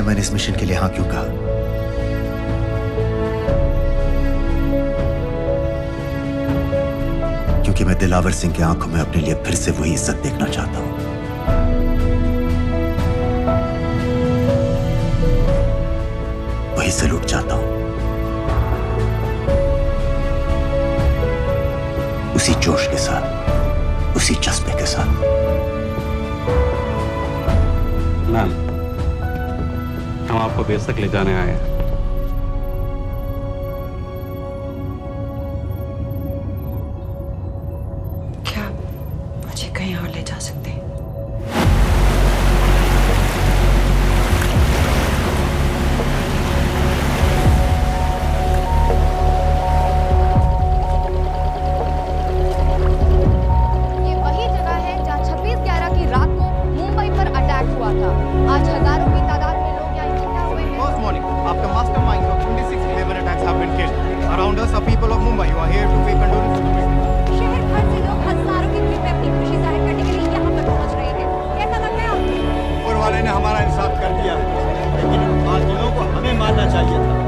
मैंने इस मिशन के लिए हाँ क्यों कहा? क्योंकि मैं दिलावर सिंह की आंखों में अपने लिए फिर से वही इज्जत देखना चाहता हूं, वही सैल्यूट चाहता हूं, उसी जोश के साथ, उसी जज्बे के साथ। मैम, हम आपको बेस तक ले जाने आए हैं। क्या मुझे कहीं और ले जा सकते हैं? ये वही जगह है जहां 26/11 की रात को मुंबई पर अटैक हुआ था। आज हजारों की तादाद में लोग यहाँ इकट्ठा हुए हैं। First morning, after masterminds of 26/11 attacks have been killed, around us are people of Mumbai who are here to pay condolence to the victims. शहर भर से लोग हजारों की भीड़ में अपनी खुशी जाहिर करने के लिए यहाँ पर पहुँच रहे हैं। कैसा लग रहा है आपको? ऊपर वाले ने हमारा इंसाफ कर दिया, लेकिन उन कातिलों को हमें मारना चाहिए था।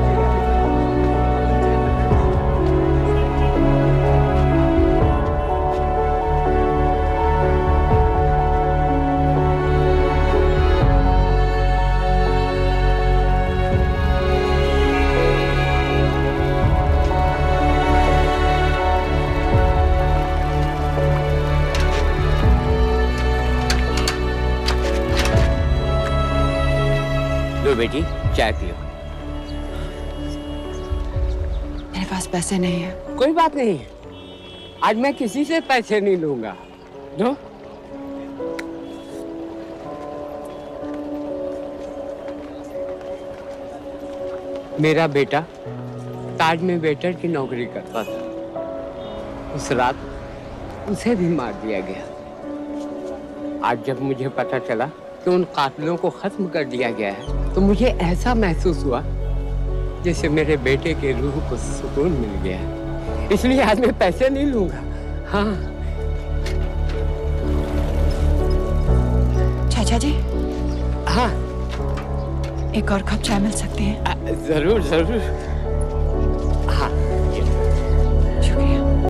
लो बेटी, चाय पियो। मेरे पास पैसे नहीं है। कोई बात नहीं, आज मैं किसी से पैसे नहीं लूंगा। जो मेरा बेटा ताज में वेटर की नौकरी करता था। उस रात उसे भी मार दिया गया। आज जब मुझे पता चला कि उन कातिलों को खत्म कर दिया गया है तो मुझे ऐसा महसूस हुआ जैसे मेरे बेटे के रूह को सुकून मिल गया है। इसलिए आज मैं पैसे नहीं लूंगा। हाँ चाचा जी। हाँ एक और कप चाय मिल सकती है? जरूर जरूर। हाँ